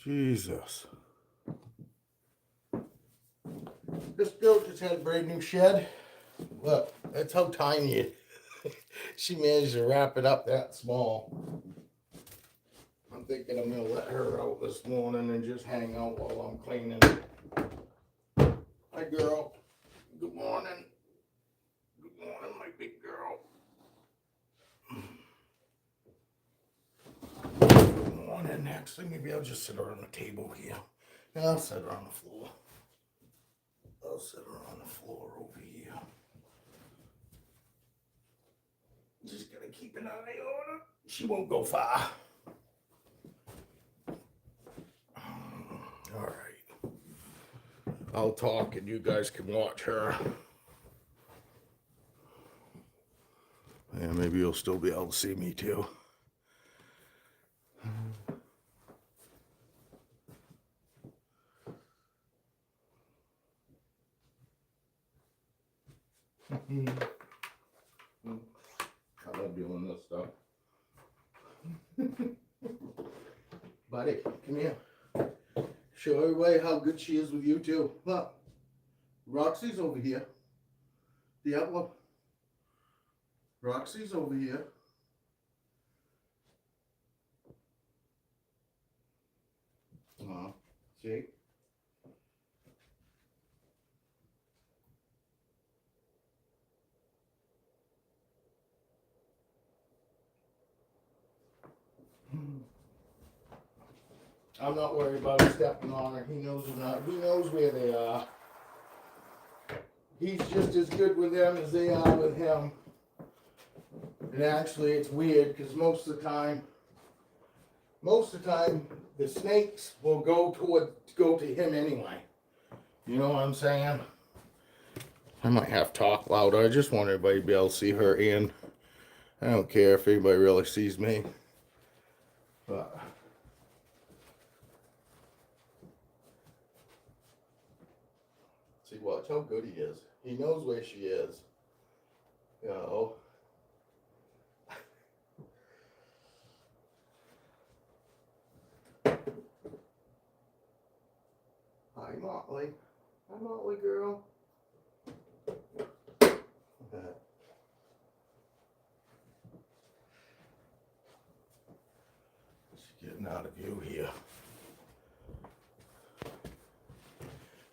Jesus. This girl just had a brand new shed. Look, that's how tiny it is. She managed to wrap it up that small. I'm thinking I'm gonna let her out this morning and just hang out while I'm cleaning. Hi girl. Good morning. Good morning, my big girl. Good morning. Actually, maybe I'll just sit her on the table here. And I'll sit her on the floor. I'll sit her on the floor over here. Just gotta keep an eye on her. She won't go far. All right. I'll talk and you guys can watch her. Yeah, maybe you'll still be able to see me too. I love doing this stuff. Buddy, come here. Show everybody how good she is with you too. Look, Roxy's over here. Diablo. Roxy's over here. See? I'm not worried about him stepping on her. He knows not. He knows where they are. He's just as good with them as they are with him. And actually, it's weird because most of the time, the snakes will go to him anyway. You know what I'm saying? I might have to talk louder. I just want everybody to be able to see her, and I don't care if anybody really sees me. But see, watch how good he is. He knows where she is. You know. Hi, Motley. Hi, Motley girl. She's getting out of view here.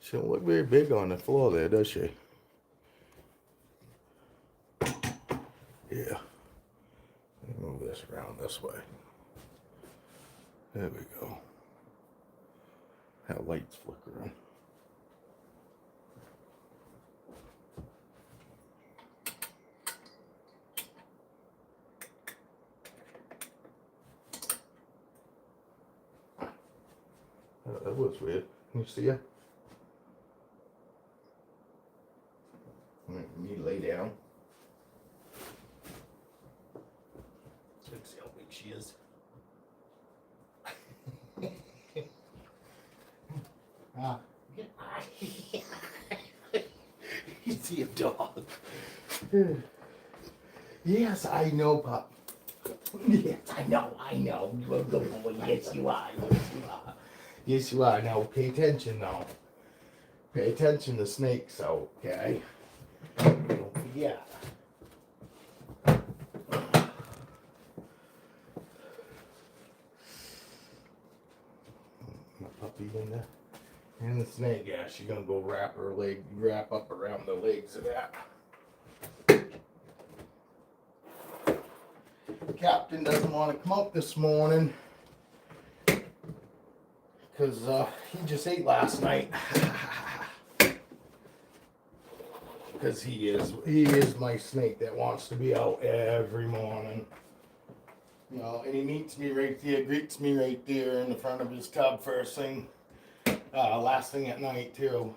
She don't look very big on the floor there, does she? Yeah. Let me move this around this way. There we go. That light's flickering. That was weird. Can you see her? Let me lay down. Let's see how big she is. You see a dog. Yes, I know, pup. Yes, I know. You're a good boy. Yes, you are. Yes, you are. Now, pay attention, though. Pay attention to snakes, okay? Don't forget. My puppy in there. And the snake, yeah, she's gonna go wrap up around the legs of that. Captain doesn't want to come out this morning because he just ate last night. Because he is my snake that wants to be out every morning. You know, and he meets me right there, greets me right there in the front of his tub first thing, last thing at night too.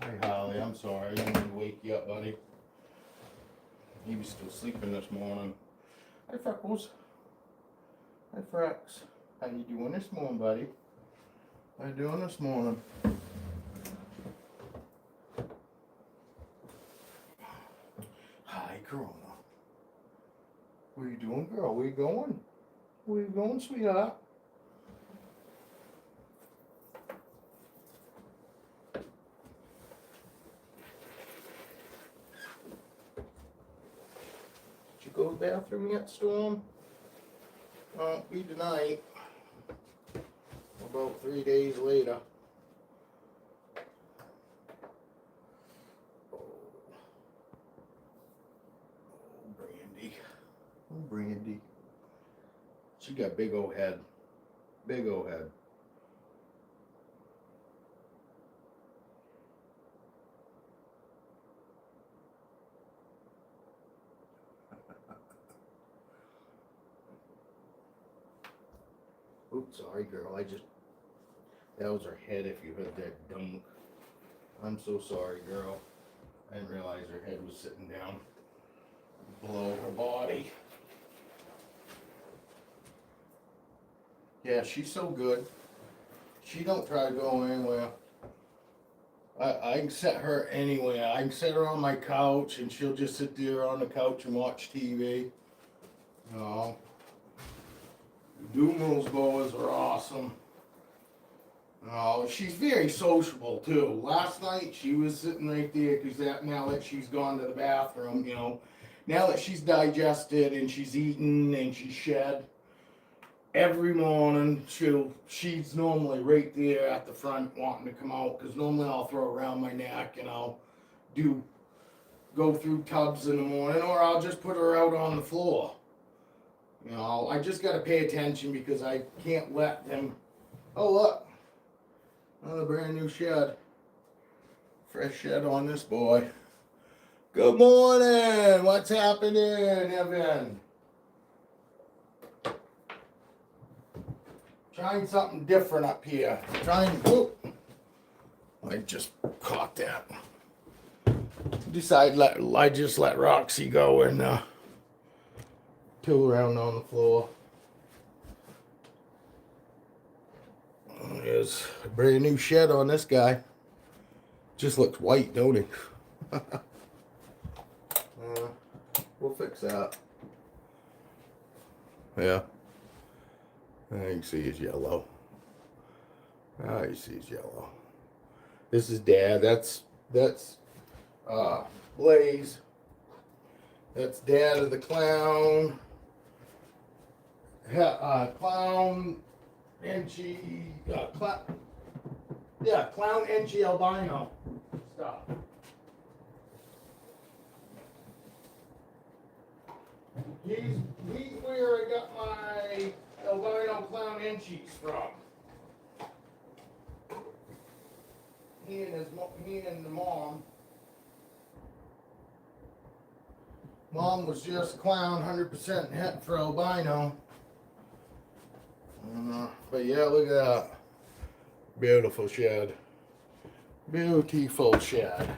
Hi Holly, I'm sorry, I didn't mean to wake you up, buddy. He was still sleeping this morning. Hi Freckles. Hi Frex. How you doing this morning, buddy? How you doing this morning? Hi Corona. What are you doing, girl? Where you going? Where you going, sweetheart? Did you go to the bathroom yet, Storm? Won't be tonight. About 3 days later. Brandy. Oh, Brandy. She got big old head. Big old head. Oops, sorry, girl. That was her head if you heard that dunk. I'm so sorry, girl. I didn't realize her head was sitting down below her body. Yeah, she's so good. She don't try to go anywhere. I can set her anywhere. I can set her on my couch and she'll just sit there on the couch and watch TV. No. Numerals boas are awesome. Oh, she's very sociable too. Last night she was sitting right there because now that she's gone to the bathroom, you know, now that she's digested and she's eaten and she's shed, every morning she's normally right there at the front wanting to come out because normally I'll throw her around my neck and I'll go through tubs in the morning or I'll just put her out on the floor. You know, I just got to pay attention because I can't let them. Oh, look. Another brand new shed. Fresh shed on this boy. Good morning. What's happening, Evan? Trying something different up here. Whoop. I just caught that. I just let Roxy go and tool around on the floor. There's a brand new shed on this guy. Just looks white, don't it? We'll fix that. Yeah. You can see it's yellow. You see it's yellow. This is Dad. That's Blaze. That's Dad of the clown. Clown Enchi. Clown Enchi albino. Stop. He's where I got my albino clown Enchis from. He and the mom. Mom was just clown, 100% het for albino. But yeah, look at that. Beautiful shed. Beautiful shed.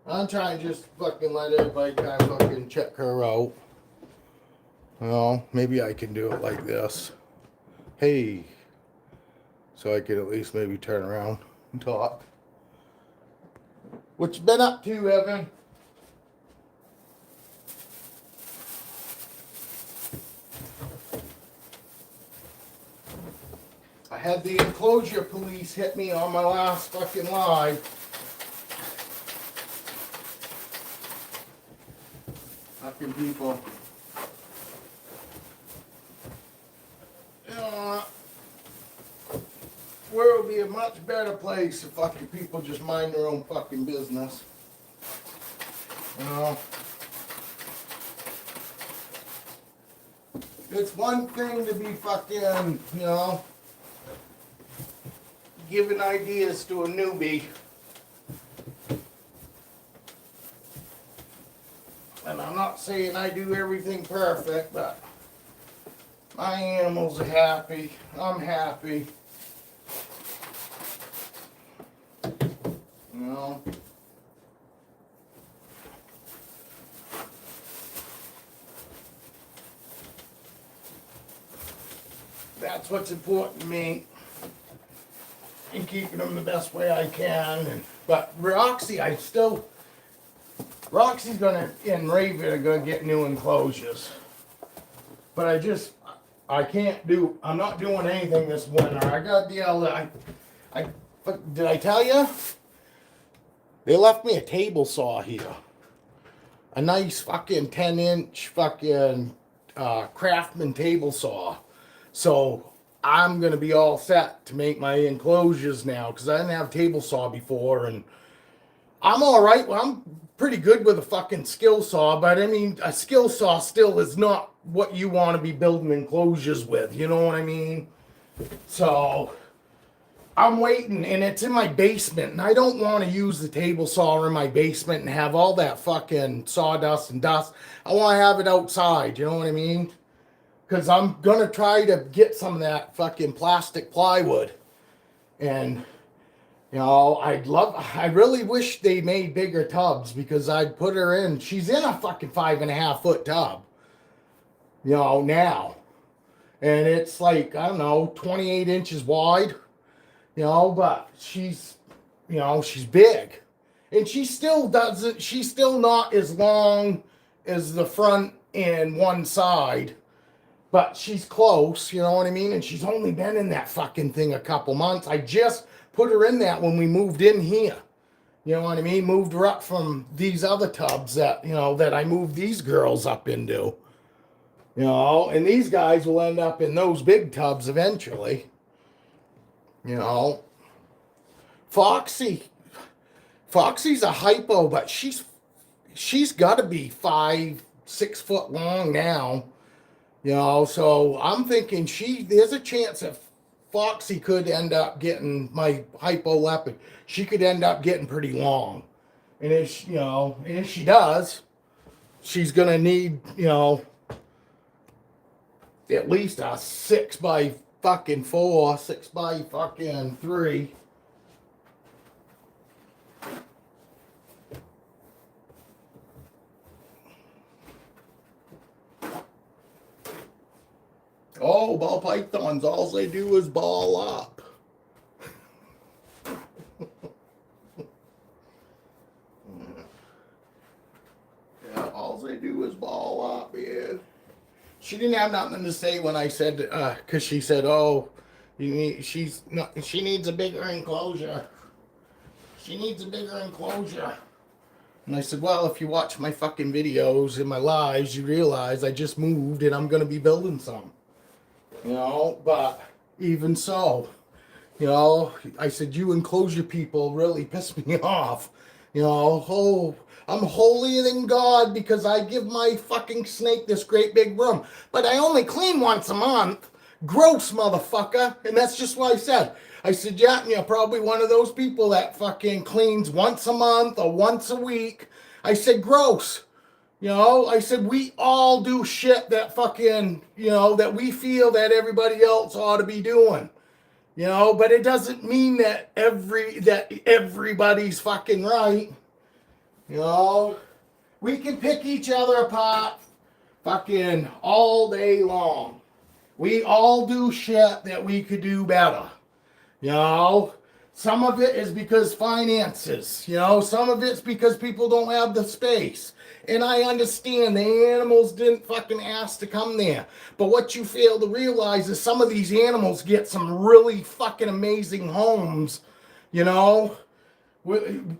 I'm trying to just fucking let everybody kind of fucking check her out. Well, maybe I can do it like this. Hey. So I can at least maybe turn around and talk. What you been up to, Evan? I had the enclosure police hit me on my last fucking live. Fucking people. World would be a much better place if fucking people just mind their own fucking business. You know? It's one thing to be fucking, you know, giving ideas to a newbie. And I'm not saying I do everything perfect, but my animals are happy. I'm happy. You know? That's what's important to me. And keeping them the best way I can. But Roxy Foxy's gonna and Raven are gonna get new enclosures. But I can't do, I'm not doing anything this winter. I got the did I tell you? They left me a table saw here. A nice fucking 10-inch fucking Craftsman table saw. So I'm going to be all set to make my enclosures now because I didn't have a table saw before. And I'm all right. Well, I'm pretty good with a fucking skill saw. But I mean, a skill saw still is not what you want to be building enclosures with. You know what I mean? So I'm waiting, and it's in my basement, and I don't want to use the table saw in my basement and have all that fucking sawdust and dust. I want to have it outside, you know what I mean? Because I'm going to try to get some of that fucking plastic plywood. And, you know, I really wish they made bigger tubs because I'd put her in. She's in a fucking 5.5-foot tub, you know, now. And it's like, I don't know, 28 inches wide. You know, but she's, you know, she's big. And she's still not as long as the front and one side. But she's close, you know what I mean? And she's only been in that fucking thing a couple months. I just put her in that when we moved in here. You know what I mean? Moved her up from these other tubs that, you know, that I moved these girls up into. You know, and these guys will end up in those big tubs eventually. You know, Foxy's a hypo, but she's got to be 5-6 foot long now. You know, so I'm thinking there's a chance that Foxy could end up getting my hypo leopard. She could end up getting pretty long, and if she does, she's gonna need, you know, at least a 6x4, 6x3. Oh, ball pythons, all they do is ball up. Yeah, all they do is ball up, man. She didn't have nothing to say when I said, because she said, oh, she needs a bigger enclosure. She needs a bigger enclosure. And I said, well, if you watch my fucking videos and my lives, you realize I just moved and I'm going to be building some. You know, but even so, you know, I said, you enclosure people really piss me off. You know, oh, I'm holier than God because I give my fucking snake this great big room. But I only clean once a month. Gross, motherfucker. And that's just what I said. I said, yeah, you're probably one of those people that fucking cleans once a month or once a week. I said, gross. You know, I said, we all do shit that fucking, you know, that we feel that everybody else ought to be doing. You know, but it doesn't mean that everybody's fucking right. You know, we can pick each other apart fucking all day long. We all do shit that we could do better. You know, some of it is because finances, you know, some of it's because people don't have the space. And I understand the animals didn't fucking ask to come there. But what you fail to realize is some of these animals get some really fucking amazing homes, you know.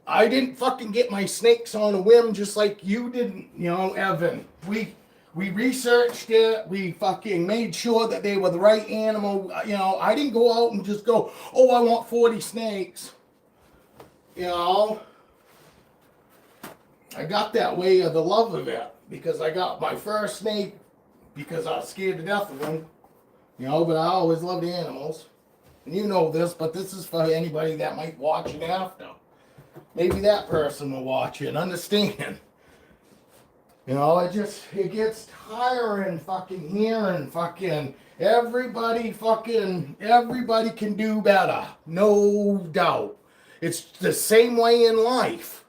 I didn't fucking get my snakes on a whim just like you didn't, you know, Evan. We researched it. We fucking made sure that they were the right animal. You know, I didn't go out and just go, oh, I want 40 snakes. You know, I got that way of the love of it because I got my first snake because I was scared to death of them. You know, but I always loved animals. And you know this, but this is for anybody that might watch it after. Maybe that person will watch it and understand. You know, it gets tiring fucking hearing fucking everybody can do better. No doubt. It's the same way in life.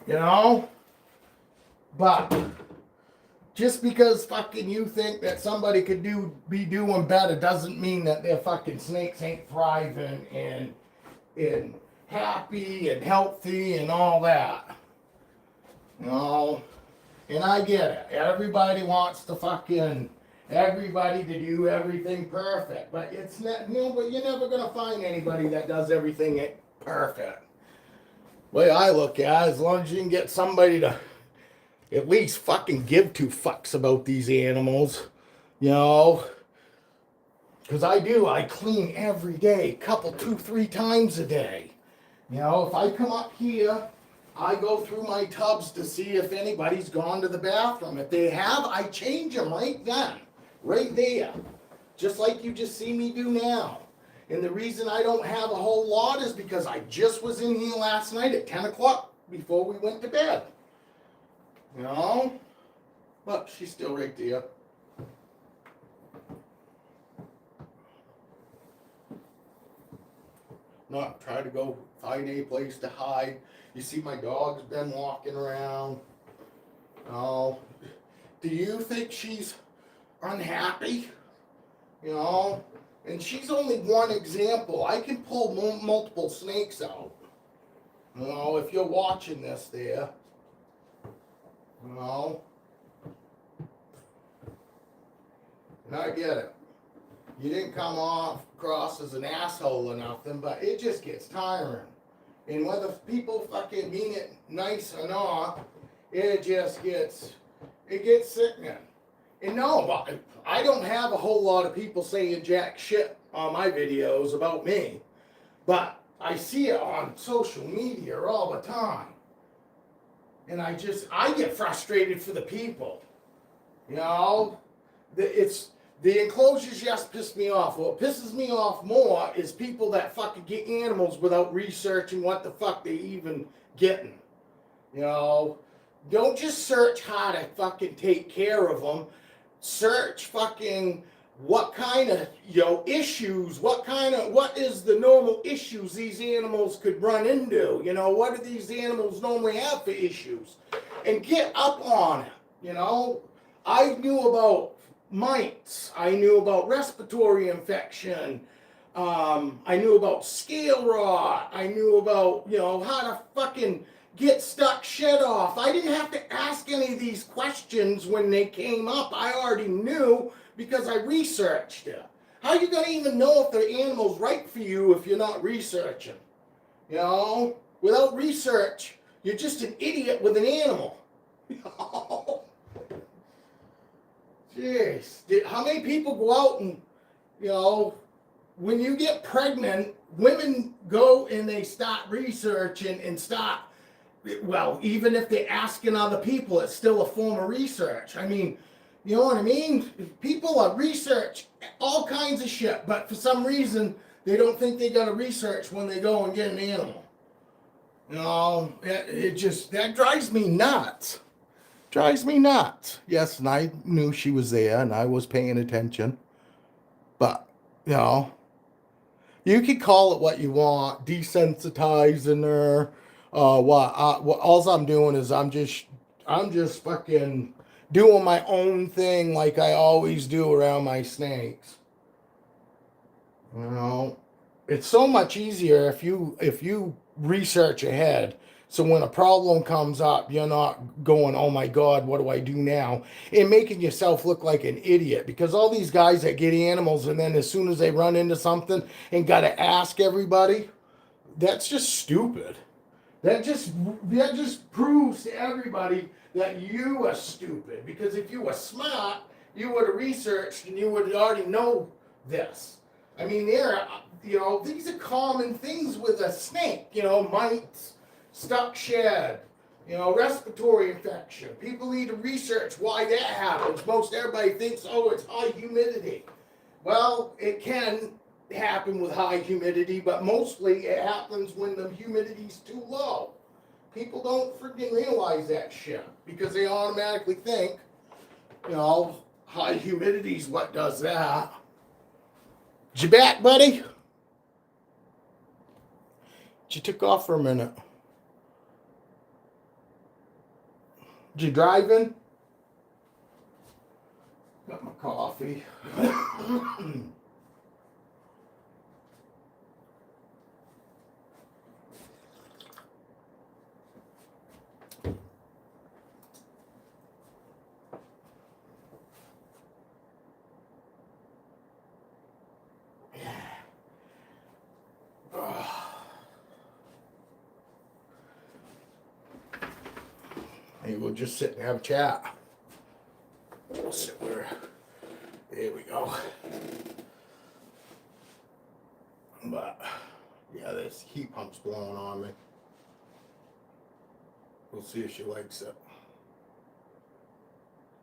You know? But just because fucking you think that somebody could be doing better doesn't mean that their fucking snakes ain't thriving and happy and healthy and all that. You know, and I get it. Everybody wants everybody to do everything perfect. But it's not, but you're never going to find anybody that does everything perfect. The way I look at it, as long as you can get somebody to at least fucking give two fucks about these animals, you know. Because I clean every day, couple, 2-3 times a day. You know, if I come up here, I go through my tubs to see if anybody's gone to the bathroom. If they have, I change them right then, right there. Just like you just see me do now. And the reason I don't have a whole lot is because I just was in here last night at 10 o'clock before we went to bed. You know? Look, she's still right there. Not try to go find a place to hide. You see my dog's been walking around. Oh, do you think she's unhappy? You know, and she's only one example. I can pull multiple snakes out. You know, if you're watching this there. You know. And I get it. You didn't come across as an asshole or nothing, but it just gets tiring. And whether people fucking mean it nice or not, it gets sickening. And no, I don't have a whole lot of people saying jack shit on my videos about me, but I see it on social media all the time. And I get frustrated for the people. You know, the enclosures just piss me off. What pisses me off more is people that fucking get animals without researching what the fuck they even getting. You know, don't just search how to fucking take care of them. Search fucking what kind of, issues, what is the normal issues these animals could run into? You know, what do these animals normally have for issues? And get up on it, you know. I knew about mites. I knew about respiratory infection. I knew about scale rot. I knew about, how to fucking get stuck shit off. I didn't have to ask any of these questions when they came up. I already knew because I researched it. How are you going to even know if the animal's right for you if you're not researching? You know, without research, you're just an idiot with an animal. Jeez, how many people go out and, when you get pregnant, women go and they start researching and start, well, even if they're asking other people, it's still a form of research. I mean, you know what I mean? People are research all kinds of shit, but for some reason, they don't think they got to research when they go and get an animal. You know, that drives me nuts. Drives me nuts. Yes, and I knew she was there and I was paying attention. But, you can call it what you want, desensitizing her. All I'm doing is I'm just fucking doing my own thing like I always do around my snakes. You know, it's so much easier if you research ahead. So when a problem comes up, you're not going, oh my God, what do I do now? And making yourself look like an idiot. Because all these guys that get animals and then as soon as they run into something and got to ask everybody, that's just stupid. That just proves to everybody that you are stupid. Because if you were smart, you would have researched and you would already know this. I mean, these are common things with a snake, mites, stuck shed, respiratory infection. People need to research why that happens. Most everybody thinks, it's high humidity. Well, it can happen with high humidity, but mostly it happens when the humidity's too low. People don't freaking realize that shit because they automatically think, high humidity's what does that. You back, buddy? You took off for a minute. You driving? Got my coffee. Maybe we'll just sit and have a chat. We'll sit where. There we go. But yeah, this heat pump's blowing on me. We'll see if she likes it.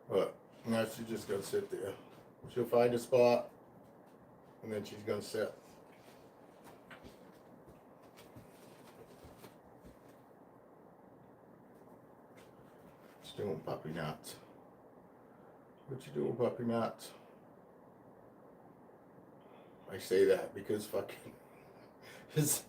But now she's just gonna sit there. She'll find a spot, and then she's gonna sit. What's doing, puppy nuts? What you doing, puppy nuts? I say that because fucking his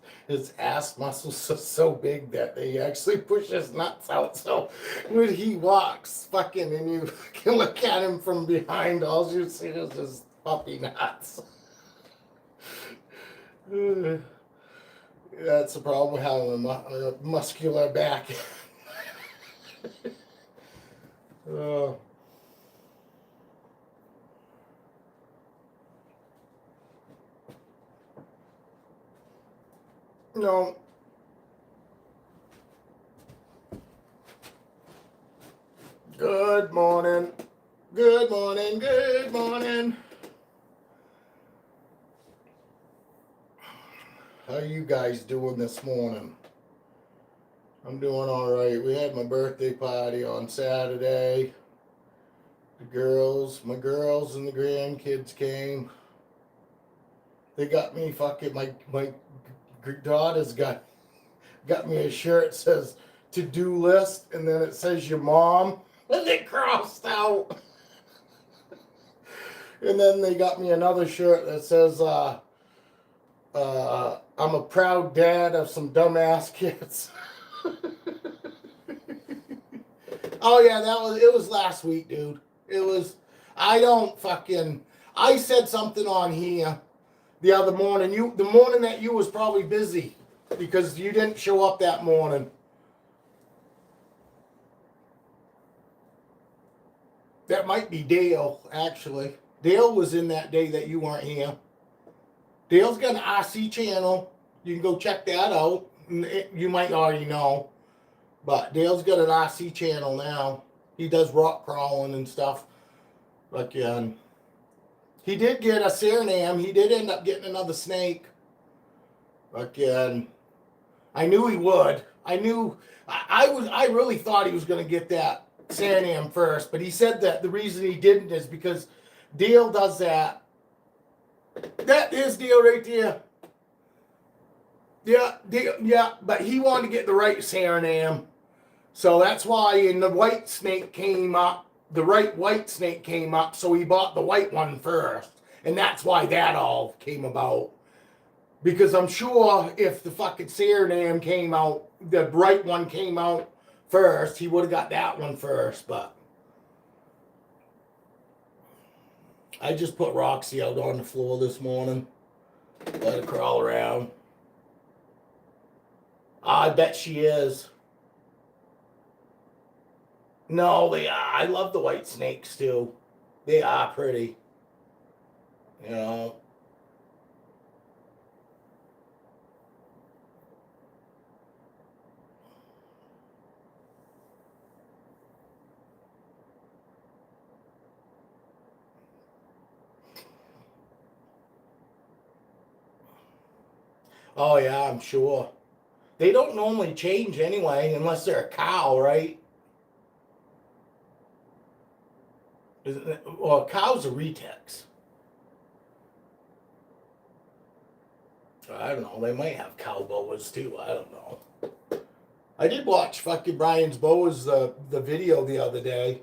ass muscles are so big that they actually push his nuts out. So when he walks, fucking, and you can look at him from behind, all you see is his puppy nuts. That's the problem with having a muscular back. No. Good morning. Good morning. Good morning. How you guys doing this morning? I'm doing all right. We had my birthday party on Saturday. My girls and the grandkids came. They got me fucking my daughter's got me a shirt that says to-do list, and then it says your mom, and it crossed out. And then they got me another shirt that says I'm a proud dad of some dumbass kids. Oh yeah, it was last week, dude. I said something on here the other morning. The morning that you was probably busy because you didn't show up that morning. That might be Dale, actually. Dale was in that day that you weren't here. Dale's got an RC channel. You can go check that out. You might already know. But Dale's got an RC channel now. He does rock crawling and stuff. Again, he did get a Suriname. He did end up getting another snake. Again, I knew he would. I really thought he was going to get that Suriname first. But he said that the reason he didn't is because Dale does that. That is Dale right there. Yeah, Dale, yeah. But he wanted to get the right Suriname. So that's why the white snake came up, the right white snake came up, so he bought the white one first. And that's why that all came about. Because I'm sure if the fucking Suriname came out, the bright one came out first, he would have got that one first. But I just put Roxy out on the floor this morning. Let her crawl around. I bet she is. No, they are. I love the white snakes too. They are pretty. You know. Oh yeah, I'm sure. They don't normally change anyway, unless they're a cow, right? Well, cows are retex. I don't know. They might have cow boas too. I don't know. I did watch fucking Brian's boas the video the other day,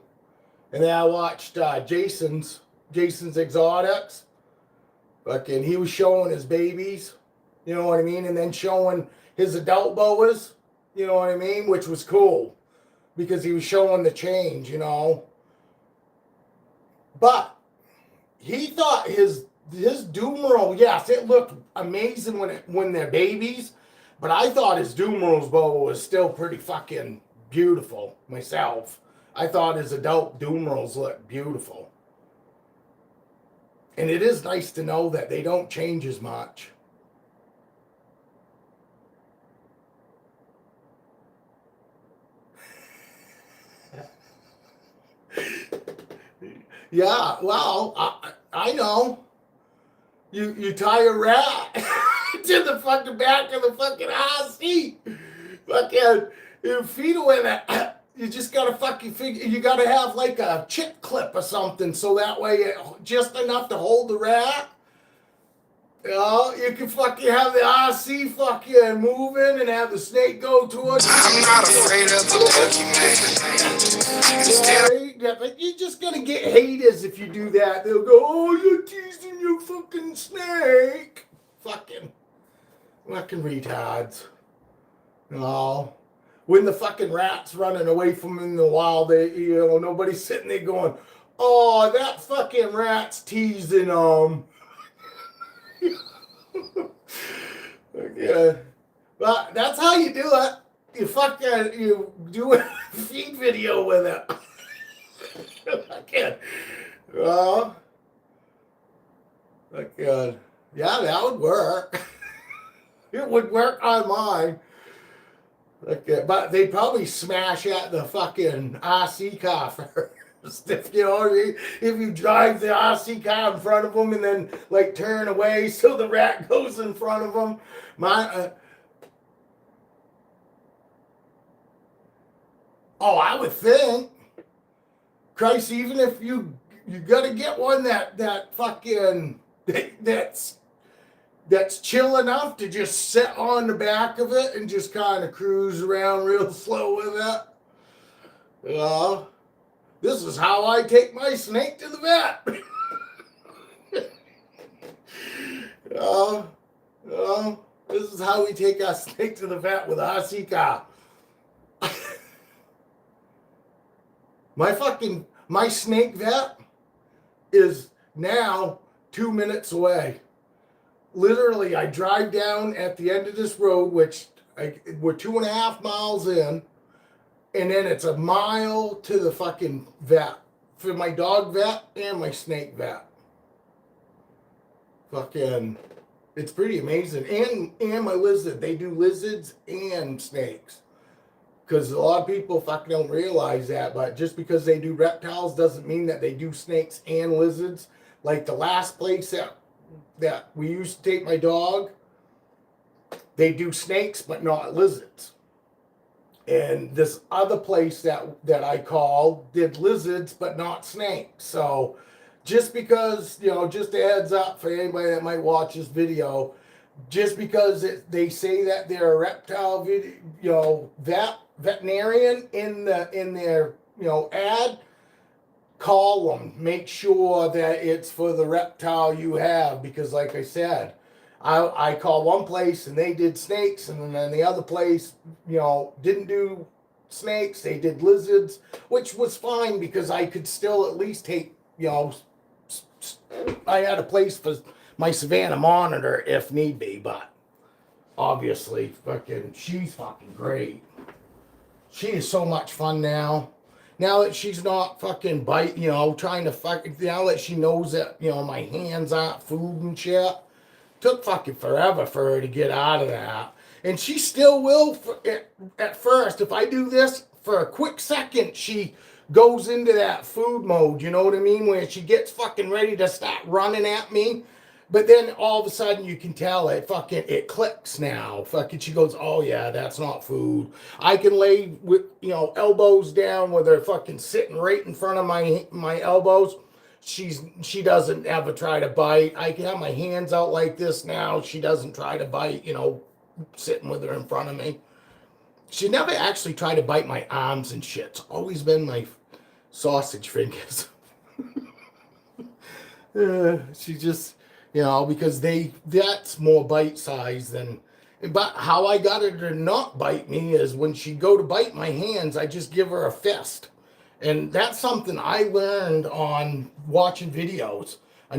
and then I watched Jason's Exotics. Fucking, he was showing his babies, you know what I mean, and then showing his adult boas, you know what I mean, which was cool because he was showing the change, you know. But he thought his Dumeral, yes, it looked amazing when they're babies, but I thought his Dumeral's boa was still pretty fucking beautiful myself. I thought his adult Dumerals looked beautiful. And it is nice to know that they don't change as much. Yeah, well, I know. You tie a rat to the fucking back of the fucking RC. Fucking, you feed it with it. You just gotta fucking figure. You gotta have like a chip clip or something, so that way just enough to hold the rat. You know, you can fucking have the RC fucking moving and have the snake go towards you. I'm not afraid of the boogeyman. Yeah, but you're just gonna get haters if you do that. They'll go, "Oh, you're teasing your fucking snake." Fucking retards. No. When the fucking rat's running away from him in the wild, nobody's sitting there going, "Oh, that fucking rat's teasing him." Okay. But that's how you do it. You do a feed video with it. Okay. Well, yeah, that would work. It would work on mine. Okay, but they'd probably smash at the fucking RC car first. If you drive the RC car in front of them and then like turn away so the rat goes in front of them. I would think. Christ, even if you gotta get one that fucking that's chill enough to just sit on the back of it and just kind of cruise around real slow with it. This is how I take my snake to the vet. This is how we take our snake to the vet with our RC car. My snake vet is now 2 minutes away. Literally, I drive down at the end of this road, which we're 2.5 miles in, and then it's a mile to the fucking vet for my dog vet and my snake vet. Fucking, it's pretty amazing. And my lizard, they do lizards and snakes. Because a lot of people fucking don't realize that, but just because they do reptiles doesn't mean that they do snakes and lizards. Like the last place that we used to take my dog, they do snakes but not lizards. And this other place that I called did lizards but not snakes. So just because, just a heads up for anybody that might watch this video, just because they say that they're a reptile veterinarian in their ad, call them. Make sure that it's for the reptile you have, because like I said, I called one place and they did snakes, and then the other place didn't do snakes, they did lizards, which was fine because I could still at least take I had a place for my Savannah monitor if need be, but obviously she's fucking great. She is so much fun now. Now that she's not fucking trying to now that she knows that, my hands aren't food and shit. Took fucking forever for her to get out of that. And she still will at first. If I do this for a quick second, she goes into that food mode, you know what I mean? Where she gets fucking ready to start running at me. But then all of a sudden you can tell it clicks now. She goes, "Oh yeah, that's not food." I can lay with, elbows down with her fucking sitting right in front of my elbows. She doesn't ever try to bite. I can have my hands out like this now. She doesn't try to bite, sitting with her in front of me. She never actually tried to bite my arms and shit. It's always been my sausage fingers. She just, because that's more bite size than, but how I got her to not bite me is when she go to bite my hands, I just give her a fist. And that's something I learned on watching videos. I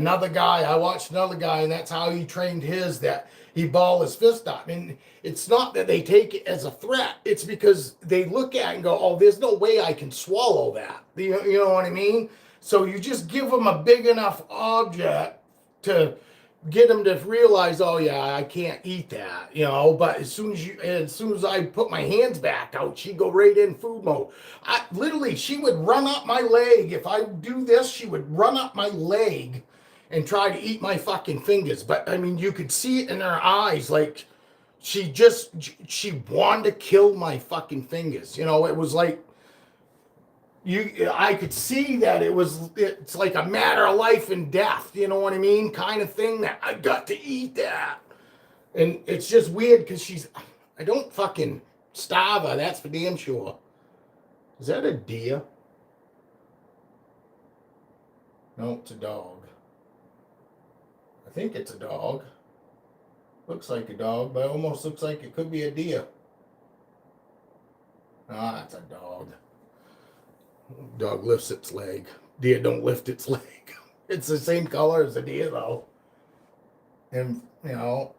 watched another guy, and that's how he trained his, that he ball his fist up. And it's not that they take it as a threat. It's because they look at it and go, "Oh, there's no way I can swallow that." You know what I mean? So you just give them a big enough object to get them to realize, oh yeah, I can't eat that, you know. But as soon as I put my hands back out, she'd go right in food mode. I literally, she would run up my leg. If I do this, she would run up my leg and try to eat my fucking fingers. But I mean, you could see it in her eyes, like she wanted to kill my fucking fingers. You know, it was like I could see that it's like a matter of life and death, you know what I mean? Kind of thing that I got to eat that. And it's just weird because I don't fucking starve her, that's for damn sure. Is that a deer? No, it's a dog. I think it's a dog. Looks like a dog, but it almost looks like it could be a deer. Ah, it's a dog. Dog lifts its leg. Deer don't lift its leg. It's the same color as a deer, though. And, you know,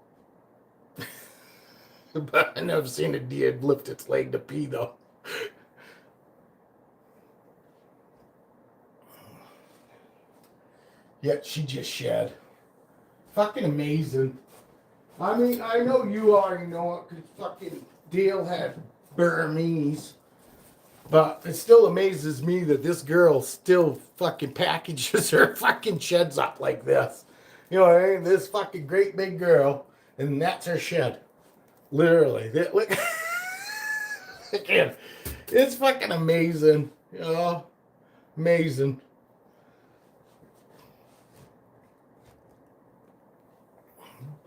but I never seen a deer lift its leg to pee, though. Yet she just shed. Fucking amazing. I mean, I know you already know it because fucking Dale had Burmese. But it still amazes me that this girl still fucking packages her fucking sheds up like this. You know what I mean? This fucking great big girl, and that's her shed. Literally. Again, it's fucking amazing. You know? Amazing.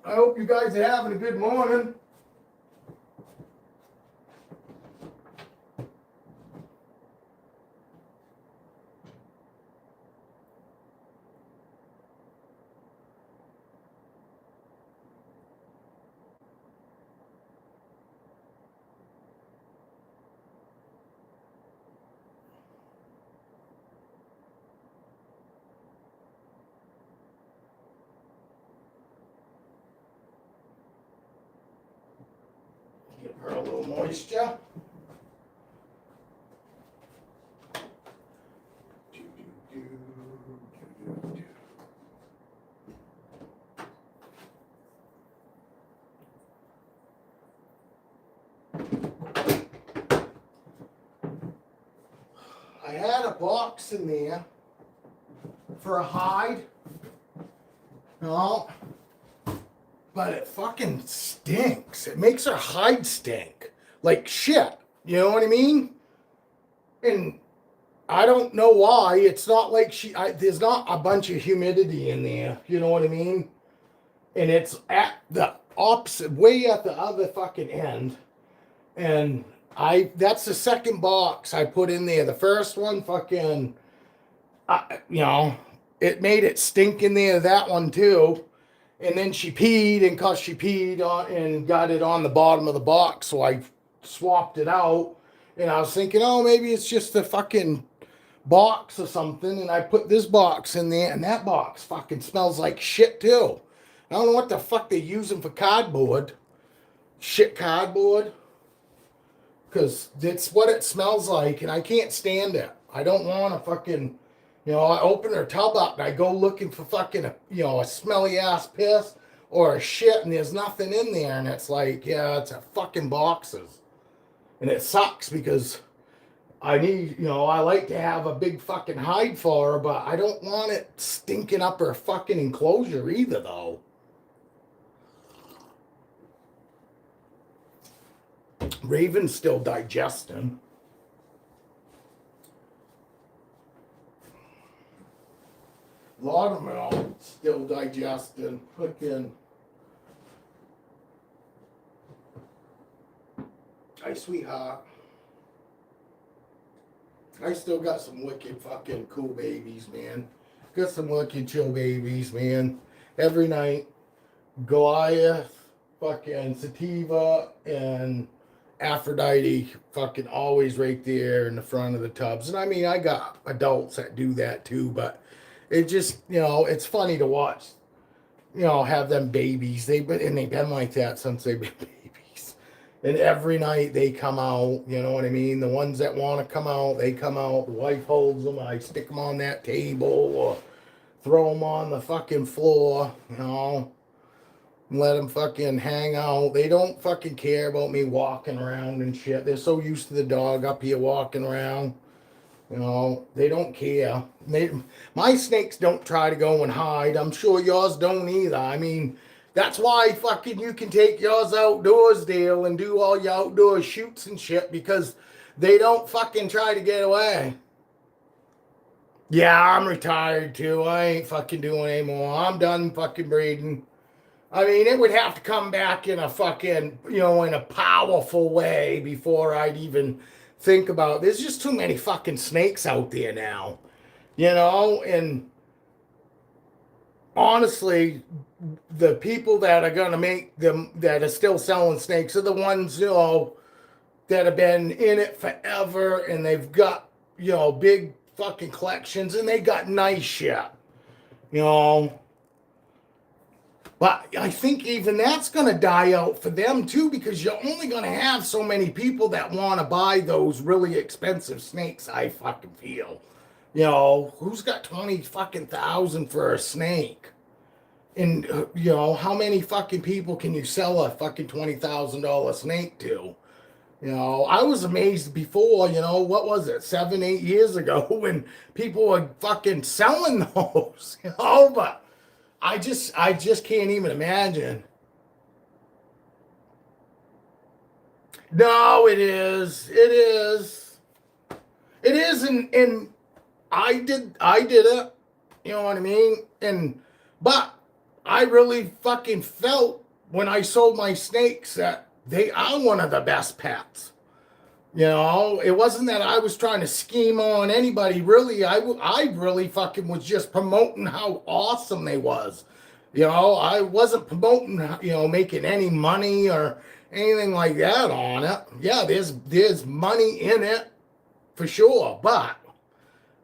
I hope you guys are having a good morning. Give her a little moisture. I had a box in there for a hide. No. But it fucking stinks. It makes her hide stink. Like shit. You know what I mean? And I don't know why. It's not like there's not a bunch of humidity in there. You know what I mean? And it's at the opposite, way at the other fucking end. And that's the second box I put in there. The first one fucking, you know, it made it stink in there, that one too. And then she peed, and cause she peed on and got it on the bottom of the box, so I swapped it out. And I was thinking, oh, maybe it's just a fucking box or something. And I put this box in there, and that box fucking smells like shit too. I don't know what the fuck they're using for cardboard. Shit cardboard. Because it's what it smells like, and I can't stand it. I don't want to fucking, you know, I open her tub up and I go looking for fucking, a smelly ass piss or a shit, and there's nothing in there, and it's like, yeah, it's a fucking boxes. And it sucks because I need, I like to have a big fucking hide for her, but I don't want it stinking up her fucking enclosure either, though. Raven's still digesting. Laudermill still digesting. Fucking. Hi, sweetheart. I still got some wicked fucking cool babies, man. Got some wicked chill babies, man. Every night, Goliath, fucking Sativa, and Aphrodite fucking always right there in the front of the tubs. And I mean, I got adults that do that too, but it just, it's funny to watch, have them babies. They've been like that since they've been babies. And every night they come out, you know what I mean? The ones that want to come out, they come out. The wife holds them. I stick them on that table, or throw them on the fucking floor, you know, and let them fucking hang out. They don't fucking care about me walking around and shit. They're so used to the dog up here walking around. You know, they don't care. My snakes don't try to go and hide. I'm sure yours don't either. I mean, that's why fucking you can take yours outdoors, Dale, and do all your outdoor shoots and shit, because they don't fucking try to get away. Yeah, I'm retired too. I ain't fucking doing anymore. I'm done fucking breeding. I mean, it would have to come back in a fucking, you know, in a powerful way before I'd even think about. There's just too many fucking snakes out there now, you know, and honestly, the people that are going to make them, that are still selling snakes, are the ones, you know, that have been in it forever, and they've got, you know, big fucking collections, and they got nice shit, you know. But I think even that's going to die out for them too, because you're only going to have so many people that want to buy those really expensive snakes. I fucking feel, you know, who's got 20 fucking thousand for a snake? And you know, how many fucking people can you sell a fucking $20,000 snake to? You know, I was amazed before, you know, what was it, 7-8 years ago, when people were fucking selling those, you know, but I just can't even imagine. No, it is. It is. It is, and I did it. You know what I mean? But I really fucking felt when I sold my snakes that they are one of the best pets. You know, it wasn't that I was trying to scheme on anybody. Really, I really fucking was just promoting how awesome they was. You know, I wasn't promoting, you know, making any money or anything like that on it. Yeah, there's money in it for sure, but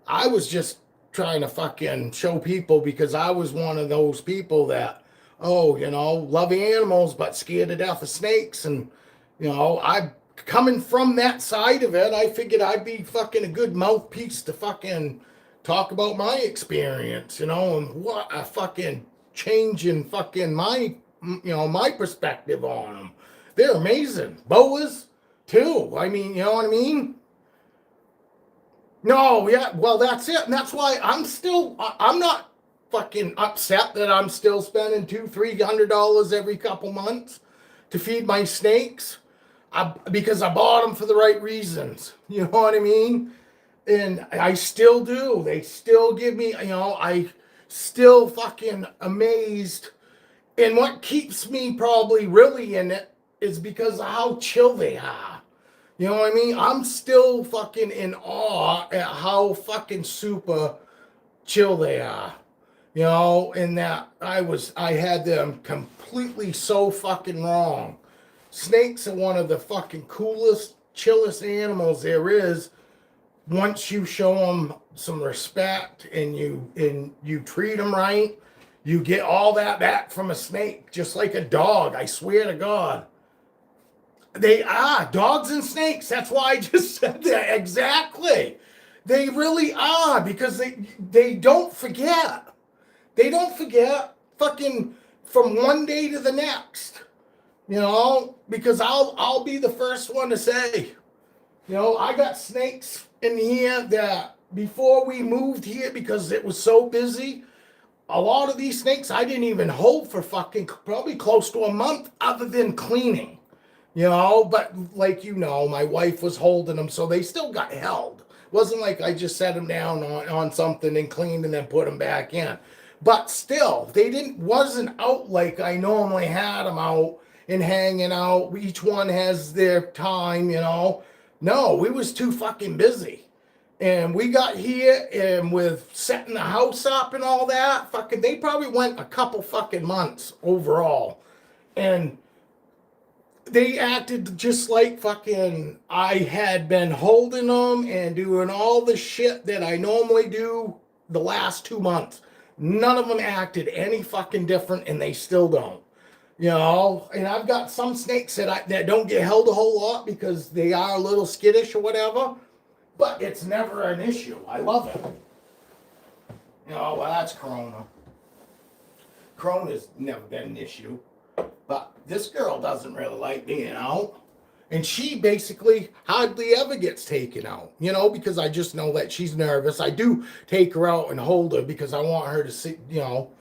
I was just trying to fucking show people, because I was one of those people that, oh, you know, love animals but scared to death of snakes. And, you know, I coming from that side of it, I figured I'd be fucking a good mouthpiece to fucking talk about my experience, you know, and what a fucking change in fucking my, you know, my perspective on them. They're amazing. Boas too. I mean, you know what I mean? No, yeah, well, that's it. And that's why I'm not fucking upset that I'm still spending $200-300 every couple months to feed my snakes. Because I bought them for the right reasons. You know what I mean? And I still do. They still give me, you know, I still fucking amazed. And what keeps me probably really in it is because of how chill they are. You know what I mean? I'm still fucking in awe at how fucking super chill they are. You know, and that I had them completely so fucking wrong. Snakes are one of the fucking coolest, chillest animals there is. Once you show them some respect and you treat them right, you get all that back from a snake, just like a dog. I swear to God. They are dogs and snakes. That's why I just said that. Exactly. They really are, because they don't forget. They don't forget fucking from one day to the next. You know, because I'll be the first one to say, you know, I got snakes in here that before we moved here, because it was so busy, a lot of these snakes I didn't even hold for fucking probably close to a month, other than cleaning, you know. But like, you know, my wife was holding them, so they still got held. It wasn't like I just set them down on something and cleaned and then put them back in. But still, wasn't out like I normally had them out and hanging out. Each one has their time, you know. No, we was too fucking busy. And we got here, and with setting the house up and all that, fucking, they probably went a couple fucking months overall. And they acted just like fucking I had been holding them and doing all the shit that I normally do the last 2 months. None of them acted any fucking different, and they still don't. You know, and I've got some snakes that don't get held a whole lot because they are a little skittish or whatever, but it's never an issue. I love it. You know, Oh, well, that's Corona. Corona's never been an issue. But this girl doesn't really like being out. And she basically hardly ever gets taken out, you know, because I just know that she's nervous. I do take her out and hold her because I want her to see, you know,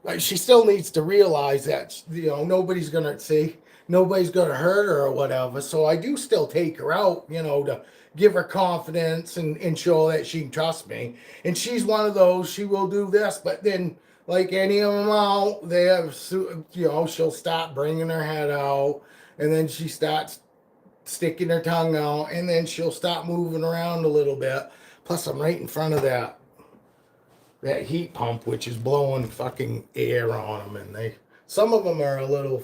like she still needs to realize that, you know, nobody's going to hurt her or whatever. So I do still take her out, you know, to give her confidence and show that she can trust me. And she's one of those, she will do this, but then like any of them out, they have, you know, she'll stop bringing her head out, and then she starts sticking her tongue out, and then she'll stop moving around a little bit. Plus, I'm right in front of that heat pump, which is blowing fucking air on them, and some of them are a little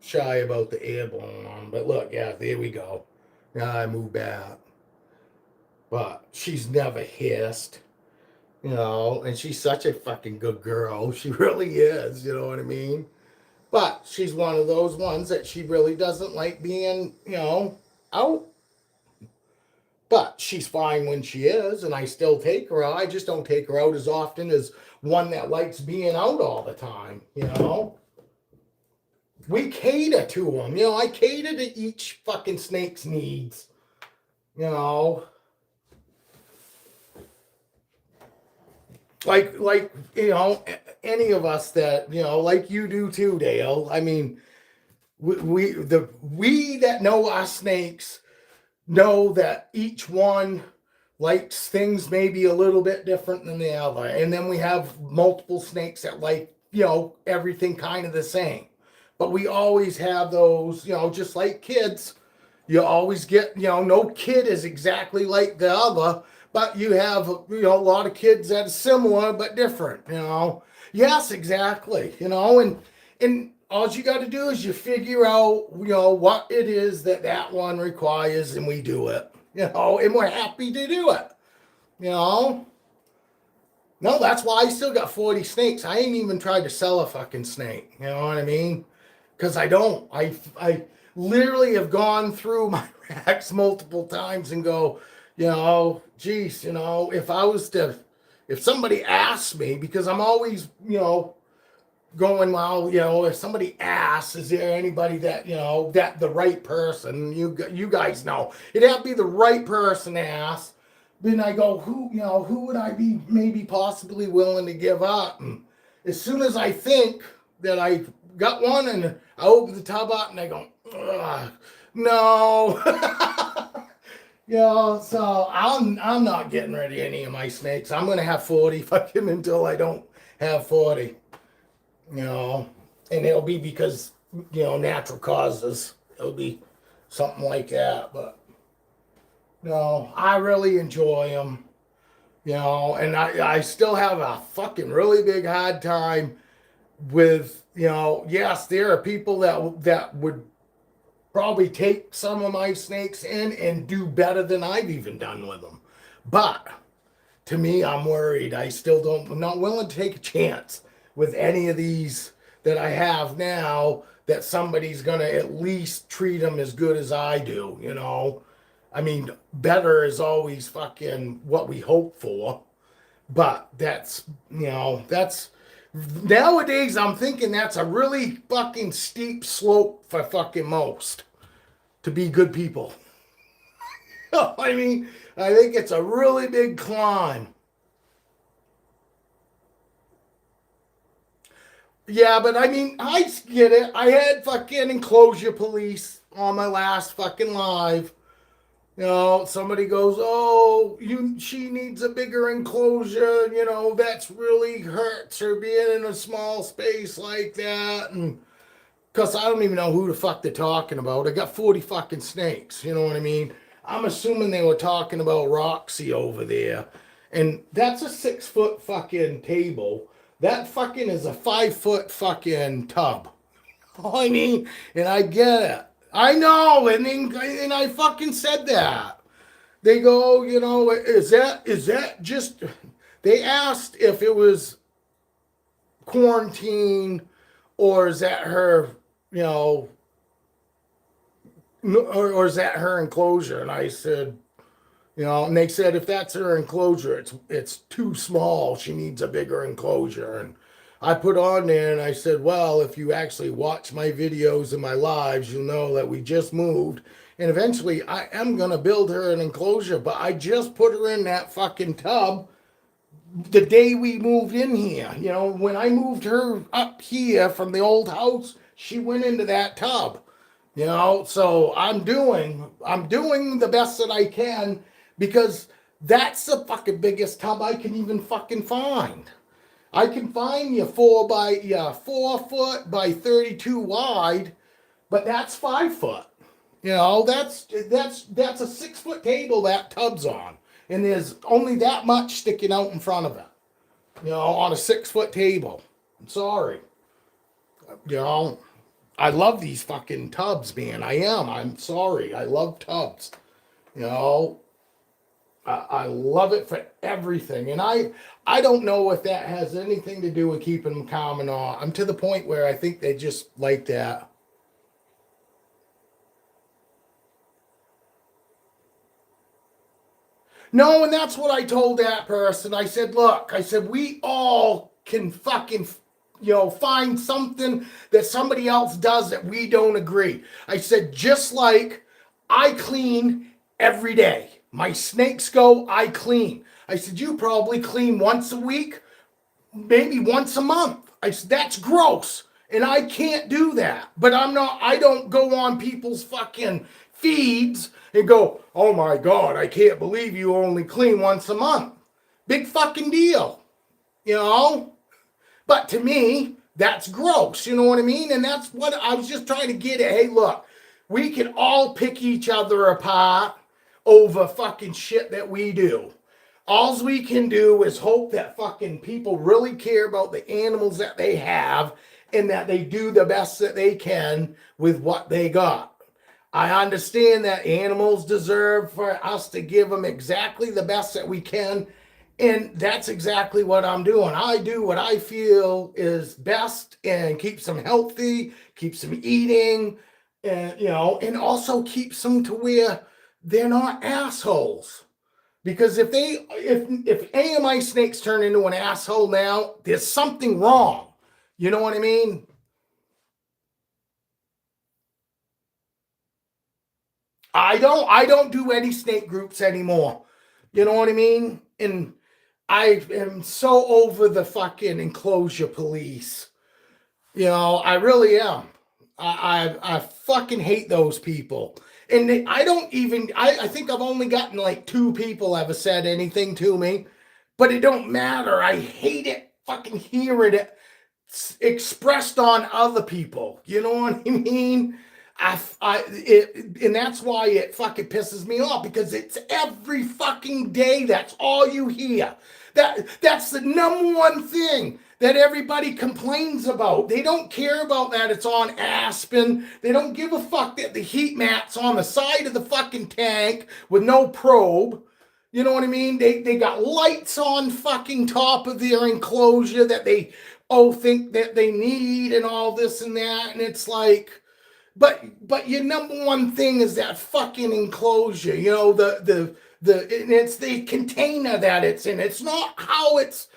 shy about the air blowing on them. But look, yeah, there we go. Now I move back, but she's never hissed. You know, and she's such a fucking good girl. She really is, you know what I mean? But she's one of those ones that she really doesn't like being, you know, out. But she's fine when she is, and I still take her out. I just don't take her out as often as one that likes being out all the time, you know? We cater to them. You know, I cater to each fucking snake's needs, you know? Like you know, any of us that, you know, like you do too, Dale. I mean, we that know our snakes know that each one likes things maybe a little bit different than the other, and then we have multiple snakes that like, you know, everything kind of the same. But we always have those, you know, just like kids. You always get, you know, no kid is exactly like the other. But you have, you know, a lot of kids that are similar but different, you know. Yes, exactly, you know, and all you got to do is you figure out, you know, what it is that one requires, and we do it, you know, and we're happy to do it, you know. No, that's why I still got 40 snakes. I ain't even tried to sell a fucking snake, you know what I mean? Because I don't. I literally have gone through my racks multiple times and go, you know, geez, you know, if somebody asks me, because I'm always, you know, going, well, you know, if somebody asks, is there anybody that, you know, that the right person, you guys know, it'd have to be the right person to ask. Then I go, who would I be maybe possibly willing to give up? And as soon as I think that I got one and I open the tub up and I go, ugh, no. You know, so I'm not getting rid of any of my snakes. I'm gonna have 40 fucking until I don't have 40. You know, and it'll be because, you know, natural causes. It'll be something like that. But no, I really enjoy them. You know, and I still have a fucking really big hard time with, you know, yes, there are people that would probably take some of my snakes in and do better than I've even done with them. But to me, I'm worried. I'm not willing to take a chance with any of these that I have now that somebody's going to at least treat them as good as I do, you know. I mean, better is always fucking what we hope for. But that's, you know, nowadays I'm thinking that's a really fucking steep slope for fucking most to be good people. I mean, I think it's a really big climb. Yeah, but I mean, I get it. I had fucking enclosure police on my last fucking live. You know, somebody goes, "Oh, she needs a bigger enclosure. You know, that's really hurts her being in a small space like that." And because I don't even know who the fuck they're talking about. I got 40 fucking snakes. You know what I mean? I'm assuming they were talking about Roxy over there, and that's a 6-foot fucking table. That fucking is a 5-foot fucking tub. I mean, and I get it. I know, and I fucking said that. They go, you know, is that just? They asked if it was quarantine or is that her, you know, or is that her enclosure? And I said, You know, and they said if that's her enclosure, it's too small. She needs a bigger enclosure. And I put on there and I said, well, if you actually watch my videos and my lives, you'll know that we just moved. And eventually I am gonna build her an enclosure, but I just put her in that fucking tub the day we moved in here. You know, when I moved her up here from the old house, she went into that tub. You know, so I'm doing the best that I can because that's the fucking biggest tub I can even fucking find. I can find you 4 foot by 32 wide, but that's 5 foot. You know, that's a 6 foot table that tub's on, and there's only that much sticking out in front of it. You know, on a 6 foot table. I'm sorry. You know, I love these fucking tubs, man. I am. I'm sorry. I love tubs. You know, I love it for everything, and I don't know if that has anything to do with keeping them calm and all. I'm to the point where I think they just like that. No, and that's what I told that person. I said, look, I said, we all can fucking, find something that somebody else does that we don't agree. I said, just like I clean every day. My snakes go, I clean. I said, you probably clean once a week, maybe once a month. I said, that's gross. And I can't do that. But I don't go on people's fucking feeds and go, oh my God, I can't believe you only clean once a month. Big fucking deal, you know? But to me, that's gross, you know what I mean? And that's what I was just trying to get at. Hey, look, we can all pick each other apart over fucking shit that we do. All we can do is hope that fucking people really care about the animals that they have and that they do the best that they can with what they got. I understand that animals deserve for us to give them exactly the best that we can. And that's exactly what I'm doing. I do what I feel is best and keeps them healthy, keeps them eating, and also keeps them to where they're not assholes. Because if AMI snakes turn into an asshole now, there's something wrong. You know what I mean? I don't do any snake groups anymore. You know what I mean? And I am so over the fucking enclosure police. You know, I really am. I fucking hate those people. And I don't even, I think I've only gotten like 2 people ever said anything to me, but it don't matter. I hate it fucking hearing it expressed on other people. You know what I mean? And that's why it fucking pisses me off because it's every fucking day. That's all you hear. That's the number one thing that everybody complains about. They don't care about that it's on Aspen. They don't give a fuck that the heat mat's on the side of the fucking tank with no probe. You know what I mean? They got lights on fucking top of their enclosure that they think that they need and all this and that. And it's like, but your number one thing is that fucking enclosure. You know, and it's the container that it's in. It's not how it's,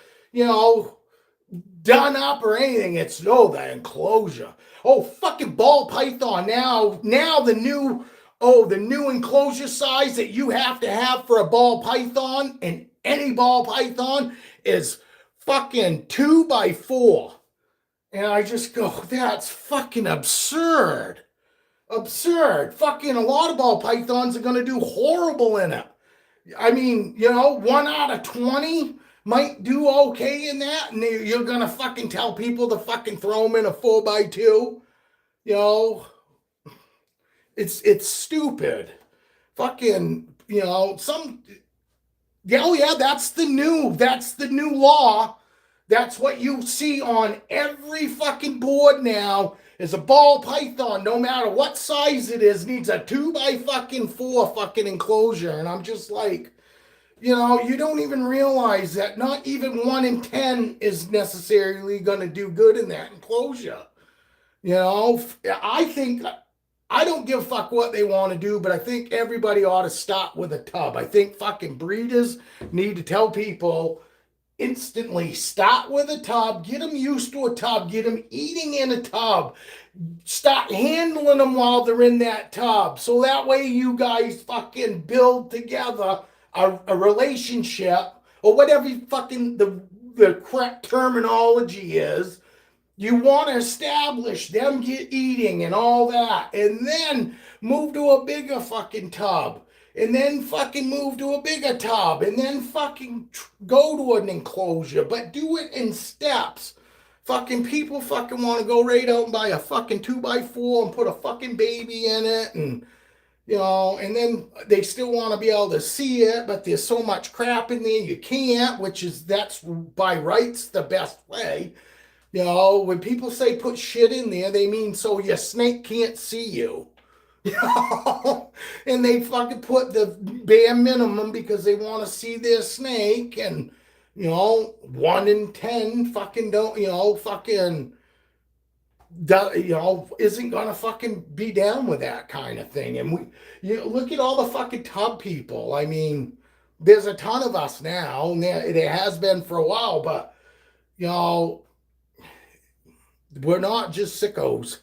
done up or anything. It's the enclosure. Oh, fucking ball python. Now the new enclosure size that you have to have for a ball python, and any ball python, is fucking 2x4. And I just go, that's fucking absurd. Absurd. Fucking a lot of ball pythons are going to do horrible in it. I mean, 1 out of 20 might do okay in that, and you're going to fucking tell people to fucking throw them in a 4x2. It's stupid. Fucking, that's the new law. That's what you see on every fucking board now is a ball python, no matter what size it is, needs a 2x4 fucking enclosure. And I'm just like, you don't even realize that not even 1 in 10 is necessarily going to do good in that enclosure. I I don't give a fuck what they want to do, but I think everybody ought to start with a tub. I think fucking breeders need to tell people instantly, start with a tub, get them used to a tub, get them eating in a tub, start handling them while they're in that tub. So that way you guys fucking build together a relationship, or whatever fucking the correct terminology is. You want to establish them get eating and all that, and then move to a bigger fucking tub, and then fucking move to a bigger tub, and then fucking go to an enclosure, but do it in steps. Fucking people fucking want to go right out and buy a fucking 2x4 and put a fucking baby in it, and and then they still want to be able to see it, but there's so much crap in there you can't, that's by rights the best way. When people say put shit in there, they mean so your snake can't see you. And they fucking put the bare minimum because they want to see their snake, and 1 in 10 fucking don't, isn't gonna fucking be down with that kind of thing. And look at all the fucking tub people. I mean, there's a ton of us now, and there has been for a while, but we're not just sickos.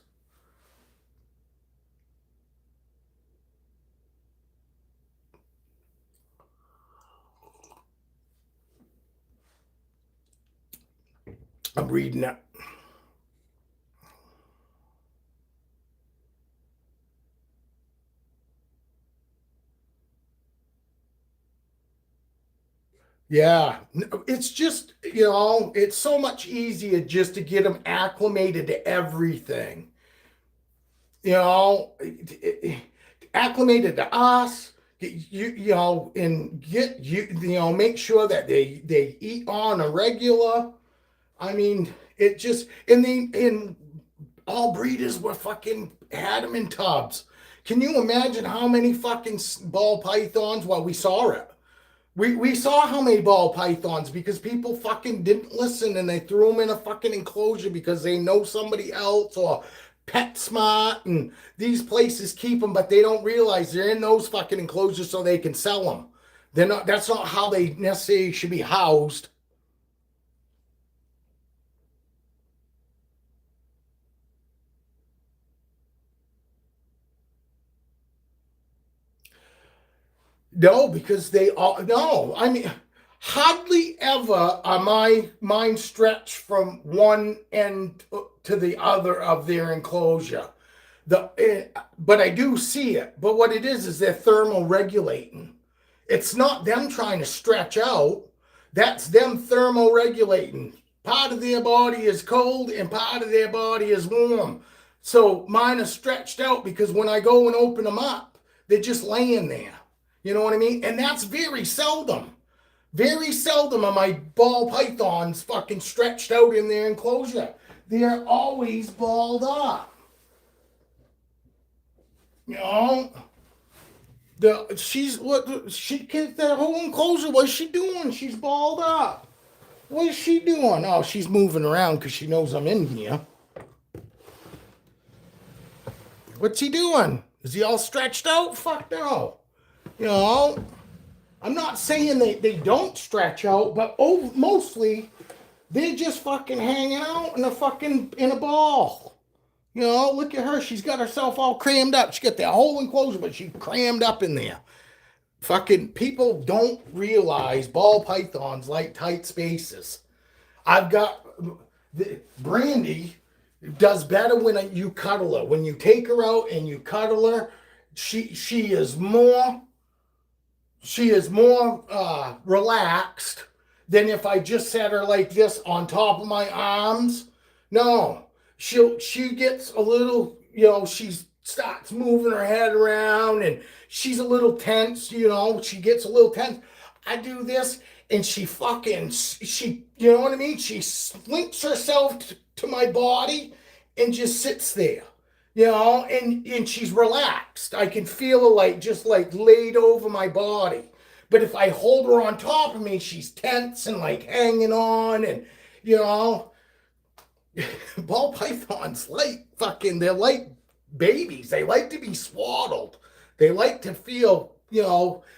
I'm reading it. Yeah, it's just, it's so much easier just to get them acclimated to everything. Acclimated to us, and make sure that they eat on a regular. I mean, it just, and all breeders were fucking had them in tubs. Can you imagine how many fucking ball pythons? Well, we saw it. We saw how many ball pythons, because people fucking didn't listen and they threw them in a fucking enclosure because they know somebody else, or PetSmart and these places keep them, but they don't realize they're in those fucking enclosures so they can sell them. They're not. That's not how they necessarily should be housed. No, because they all, no, I mean, hardly ever are my mind stretched from one end to the other of their enclosure. But I do see it. But what it is they're thermal regulating. It's not them trying to stretch out. That's them thermal regulating. Part of their body is cold and part of their body is warm. So mine are stretched out because when I go and open them up, they're just laying there. You know what I mean? And that's very seldom. Very seldom are my ball pythons fucking stretched out in their enclosure. They're always balled up. That whole enclosure, what's she doing? She's balled up. What is she doing? Oh, she's moving around because she knows I'm in here. What's he doing? Is he all stretched out? Fuck no. I'm not saying they don't stretch out, but mostly they're just fucking hanging out in a ball. Look at her. She's got herself all crammed up. She got that whole enclosure, but she's crammed up in there. Fucking people don't realize ball pythons like tight spaces. I've got Brandy does better when you cuddle her. When you take her out and you cuddle her, she is more relaxed than if I just set her like this on top of my arms. No, she gets a little, she starts moving her head around and she's a little tense, she gets a little tense. I do this and she, you know what I mean? She slinks herself to my body and just sits there. And she's relaxed. I can feel her just laid over my body. But if I hold her on top of me, she's tense and hanging on, and ball pythons they're like babies. They like to be swaddled. They like to feel,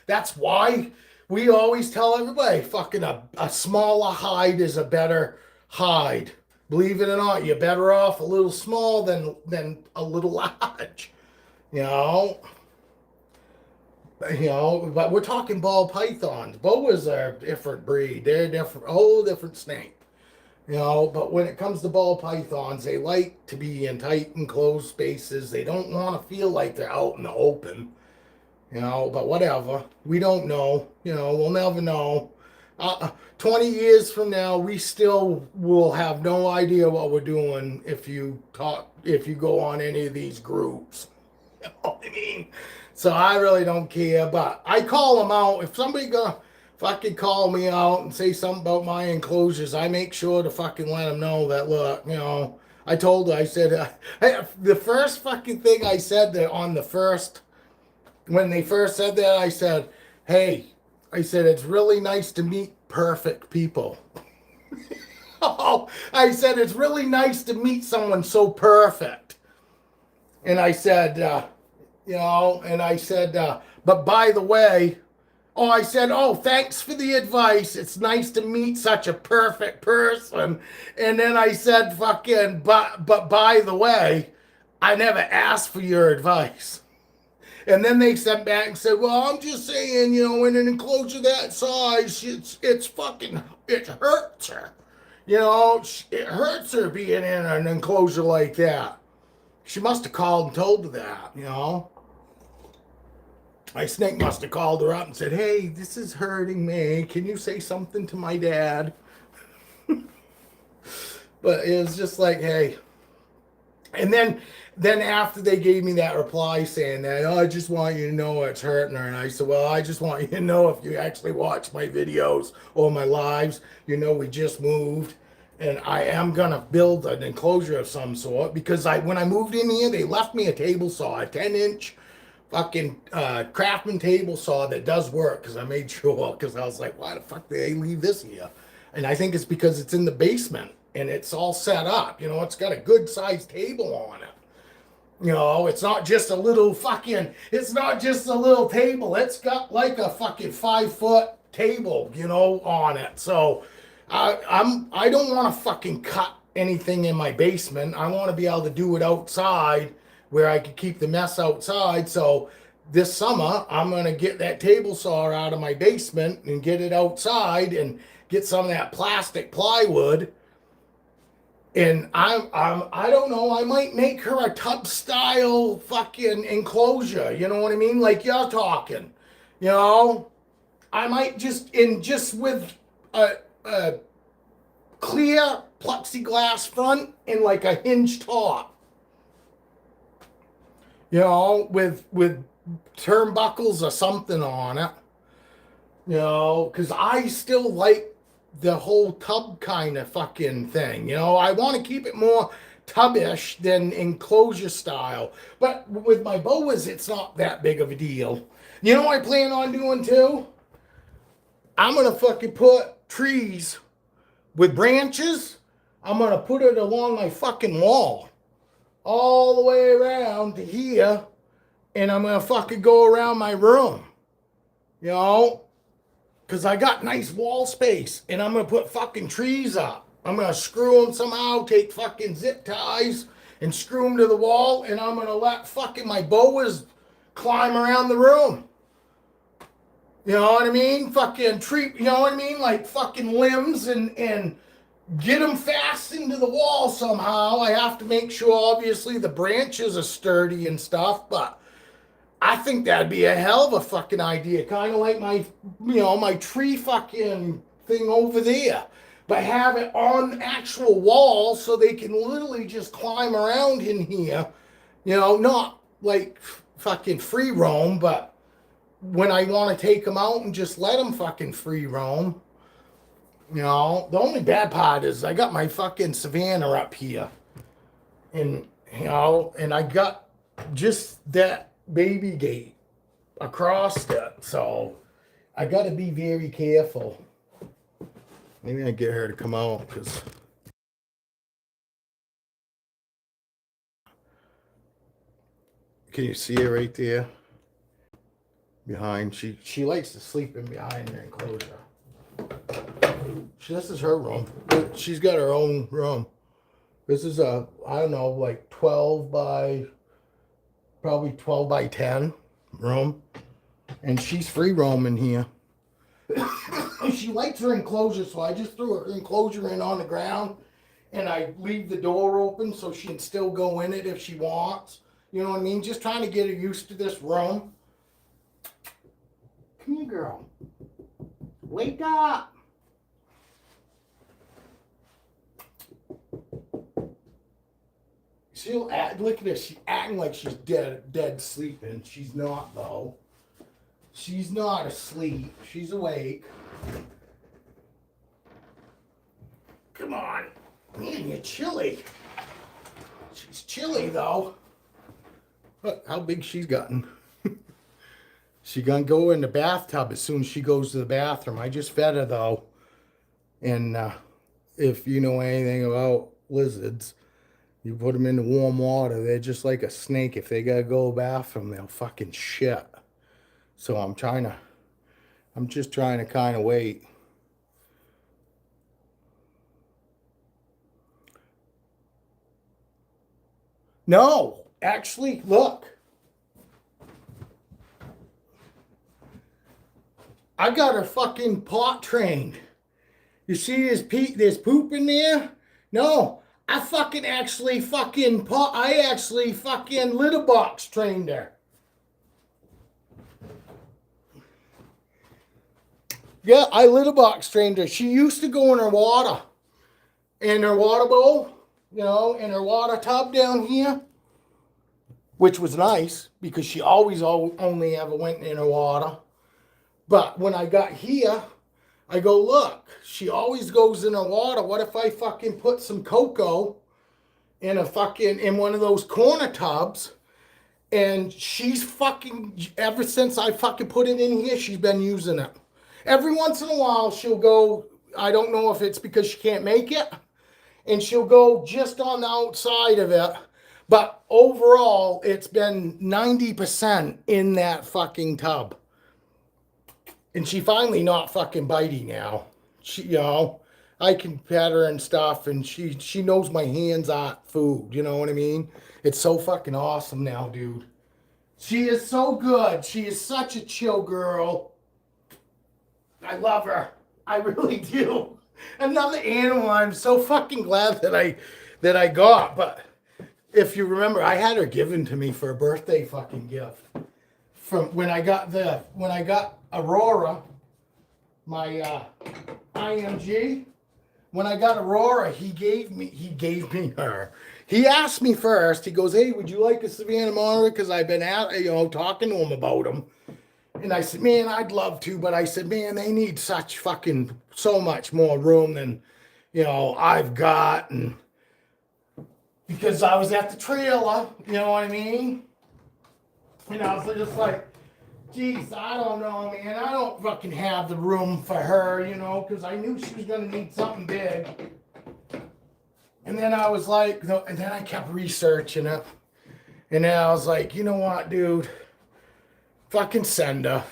that's why we always tell everybody fucking a smaller hide is a better hide. Believe it or not, you're better off a little small than a little large. You know, but we're talking ball pythons. Boas are a different breed. They're different, whole different snake. But when it comes to ball pythons, they like to be in tight enclosed spaces. They don't want to feel like they're out in the open. But whatever. We don't know. We'll never know. 20 years from now, we still will have no idea what we're doing if you go on any of these groups. You know what I mean? So I really don't care, but I call them out. If somebody gonna fucking call me out and say something about my enclosures, I make sure to fucking let them know that, look, I told her, I said, the first fucking thing I said that when they first said that, I said, hey, it's really nice to meet perfect people. Oh, I said, it's really nice to meet someone so perfect. And I said, but by the way, I said, thanks for the advice. It's nice to meet such a perfect person. And then I said, but by the way, I never asked for your advice. And then they sent back and said, well, I'm just saying, in an enclosure that size, it hurts her. It hurts her being in an enclosure like that. She must have called and told her that, My snake must have called her up and said, hey, this is hurting me. Can you say something to my dad? But it was just like, hey. And then after they gave me that reply saying that, I just want you to know it's hurting her. And I said, well, I just want you to know if you actually watch my videos or my lives, we just moved. And I am going to build an enclosure of some sort because when I moved in here, they left me a table saw, a 10-inch fucking Craftsman table saw that does work because I made sure, because I was like, why the fuck did they leave this here? And I think it's because it's in the basement and it's all set up. It's got a good sized table on it. It's not just a little table. It's got like a fucking 5-foot table, on it. So I don't want to fucking cut anything in my basement. I want to be able to do it outside where I could keep the mess outside. So this summer, I'm going to get that table saw out of my basement and get it outside and get some of that plastic plywood. And I don't know, I might make her a tub style fucking enclosure. You know what I mean? Like you're talking, I might just with a clear plexiglass front and like a hinge top. With turnbuckles or something on it. Because I still like the whole tub kind of fucking thing. I want to keep it more tubbish than enclosure style. But with my boas, it's not that big of a deal. You know what I plan on doing too? I'm going to fucking put trees with branches. I'm going to put it along my fucking wall. All the way around to here. And I'm going to fucking go around my room. Because I got nice wall space. And I'm going to put fucking trees up. I'm going to screw them somehow. Take fucking zip ties. And screw them to the wall. And I'm going to let fucking my boas climb around the room. You know what I mean? Fucking tree. You know what I mean? Like fucking limbs and get them fast into the wall somehow. I have to make sure, obviously, the branches are sturdy and stuff, but I think that'd be a hell of a fucking idea. Kind of like my tree fucking thing over there. But have it on actual walls so they can literally just climb around in here. Not like fucking free roam, but when I want to take them out and just let them fucking free roam. The only bad part is I got my fucking Savannah up here. And, and I got just that baby gate across it. So I got to be very careful. Maybe I get her to come out because Can you see her right there? Behind. She likes to sleep in behind her enclosure. This is her room. She's got her own room. This is a, I don't know, like 12 by, probably 12 by 10 room. And she's free roaming here. She likes her enclosure, so I just threw her enclosure in on the ground. And I leave the door open so she can still go in it if she wants. You know what I mean? Just trying to get her used to this room. Come here, girl. Wake up. She'll act, look at this. She's acting like she's dead sleeping. She's not, though. She's not asleep. She's awake. Come on. Man, you're chilly. She's chilly, though. Look how big she's gotten. She's gonna go in the bathtub as soon as she goes to the bathroom. I just fed her, though. And if you know anything about lizards, you put them in the warm water, they're just like a snake. If they gotta go to the bathroom, they'll fucking shit. So I'm just trying to kind of wait. No, actually, look. I got her fucking pot trained. You see there's poop in there? No, I fucking actually fucking litter box trained her. Yeah, I litter box trained her. She used to go in her water. In her water bowl, you know, in her water tub down here. Which was nice because she always only ever went in her water. But when I got here, I go, look, she always goes in her water. What if I fucking put some cocoa in one of those corner tubs? And she's fucking, ever since I fucking put it in here, she's been using it. Every once in a while, she'll go, I don't know if it's because she can't make it, and she'll go just on the outside of it. But overall, it's been 90% in that fucking tub. And she finally not fucking biting now. She, you know, I can pet her and stuff, and she knows my hands aren't food. You know what I mean? It's so fucking awesome now, dude. She is so good. She is such a chill girl. I love her. I really do. Another animal I'm so fucking glad that I got. But if you remember, I had her given to me for a birthday fucking gift. From when I got Aurora, my IMG. When I got Aurora, he gave me her. He asked me first. He goes, "Hey, would you like a Savannah monitor?" Because I've been talking to him about them. And I said, "Man, I'd love to," but I said, "Man, they need so much more room than, I've got." And because I was at the trailer, you know what I mean? And I was just like, geez, I don't know, man. I don't fucking have the room for her, because I knew she was going to need something big. And then I was like, and then I kept researching it. And then I was like, you know what, dude? Fucking send her.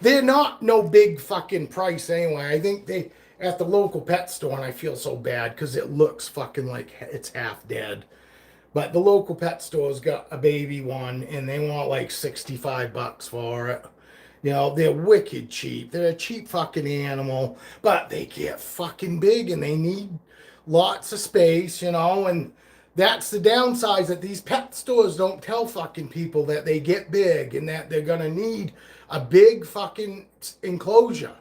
They're not no big fucking price anyway. I think they, at the local pet store, and I feel so bad because it looks fucking like it's half dead. But the local pet store's got a baby one, and they want like $65 for it. They're wicked cheap. They're a cheap fucking animal, but they get fucking big, and they need lots of space, and that's the downside, that these pet stores don't tell fucking people that they get big and that they're gonna need a big fucking enclosure,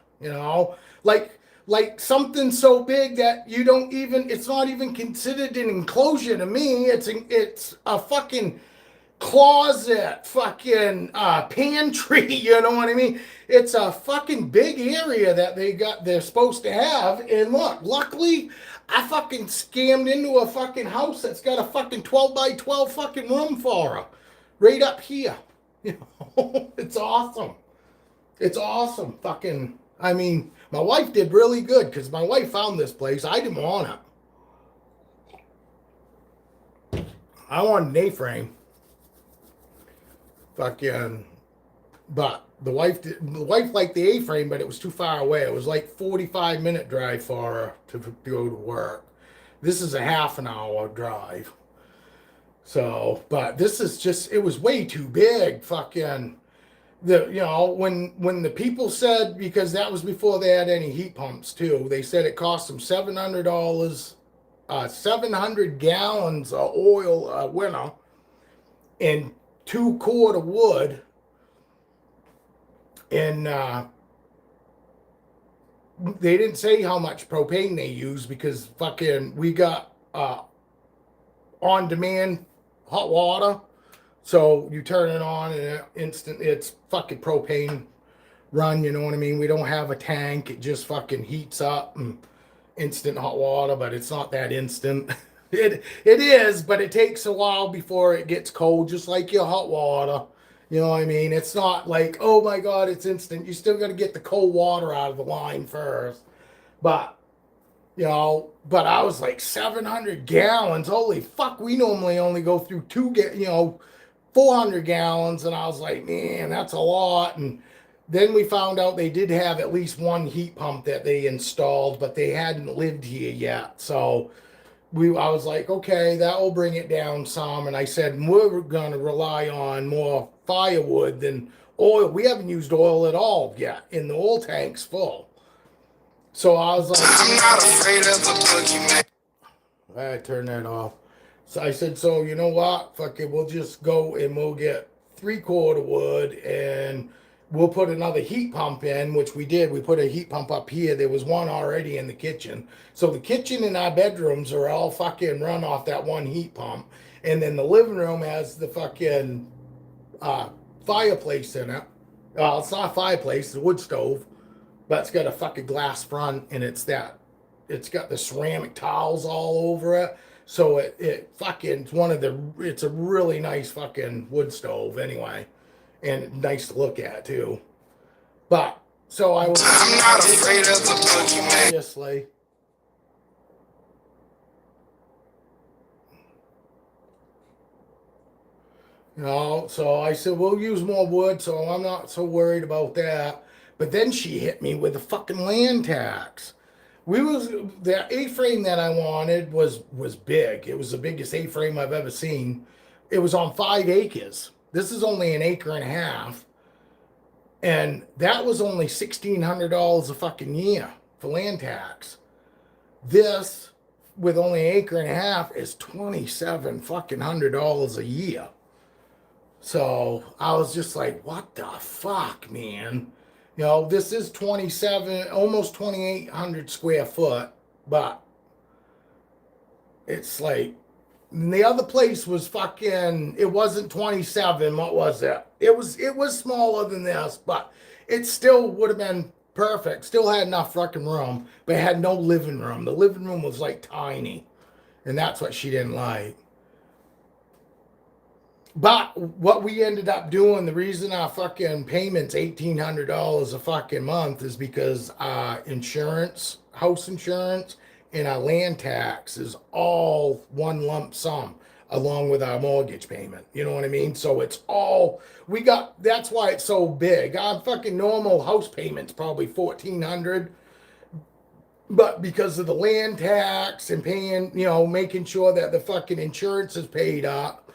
like something so big that it's not even considered an enclosure to me. It's a fucking closet, fucking pantry, you know what I mean? It's a fucking big area that they're supposed to have. And look, luckily I fucking scammed into a fucking house that's got a fucking 12 by 12 fucking room for her right up here. It's awesome. It's awesome. Fucking, my wife did really good because my wife found this place. I didn't want it. I wanted an A-frame. fucking, but the wife liked the A-frame, but it was too far away. It was like 45-minute drive for her to go to work. This is a half an hour drive. So, but this is just, it was way too big. Fucking, when the people said, because that was before they had any heat pumps too, they said it cost them $700, 700 gallons of oil a winter, and 2 cord of wood, and they didn't say how much propane they use, because fucking we got on demand hot water, so you turn it on and it's fucking propane run, you know what I mean? We don't have a tank, it just fucking heats up and instant hot water, but it's not that instant. It is, but it takes a while before it gets cold, just like your hot water. You know what I mean? It's not like, oh my God, it's instant. You still got to get the cold water out of the line first. But, but I was like 700 gallons. Holy fuck, we normally only go through 400 gallons. And I was like, man, that's a lot. And then we found out they did have at least one heat pump that they installed, but they hadn't lived here yet. So I was like, okay, that will bring it down some. And I said, we're going to rely on more firewood than oil. We haven't used oil at all yet, and the oil tank's full. So I was like, I'm not afraid of the boogeyman. I turned that off. So I said, so you know what? Fuck it, we'll just go and we'll get 3 cord of wood, and we'll put another heat pump in, which we did. We put a heat pump up here. There was one already in the kitchen. So the kitchen and our bedrooms are all fucking run off that one heat pump. And then the living room has the fucking fireplace in it. It's not a fireplace, it's a wood stove. But it's got a fucking glass front, and it's got the ceramic tiles all over it. So it's a really nice fucking wood stove anyway. And nice to look at too. But so I'm not afraid of the boogeyman. Obviously. So I said we'll use more wood, so I'm not so worried about that. But then she hit me with the fucking land tax. The A-frame that I wanted was big. It was the biggest A-frame I've ever seen. It was on 5 acres. This is only 1.5 acres. And that was only $1,600 a fucking year for land tax. This, with only 1.5 acres, is $2,700 a year. So I was just like, what the fuck, man? This is 27, almost 2,800 square foot, but it's like, the other place was fucking, it wasn't 27, what was it? It was smaller than this, but it still would have been perfect. Still had enough fucking room, but it had no living room. The living room was like tiny, and that's what she didn't like. But what we ended up doing, the reason our fucking payment's $1,800 a fucking month is because insurance, house insurance, and our land tax is all one lump sum along with our mortgage payment. You know what I mean? So it's all that's why it's so big. Our fucking normal house payment's probably $1,400. But because of the land tax and paying, making sure that the fucking insurance is paid up,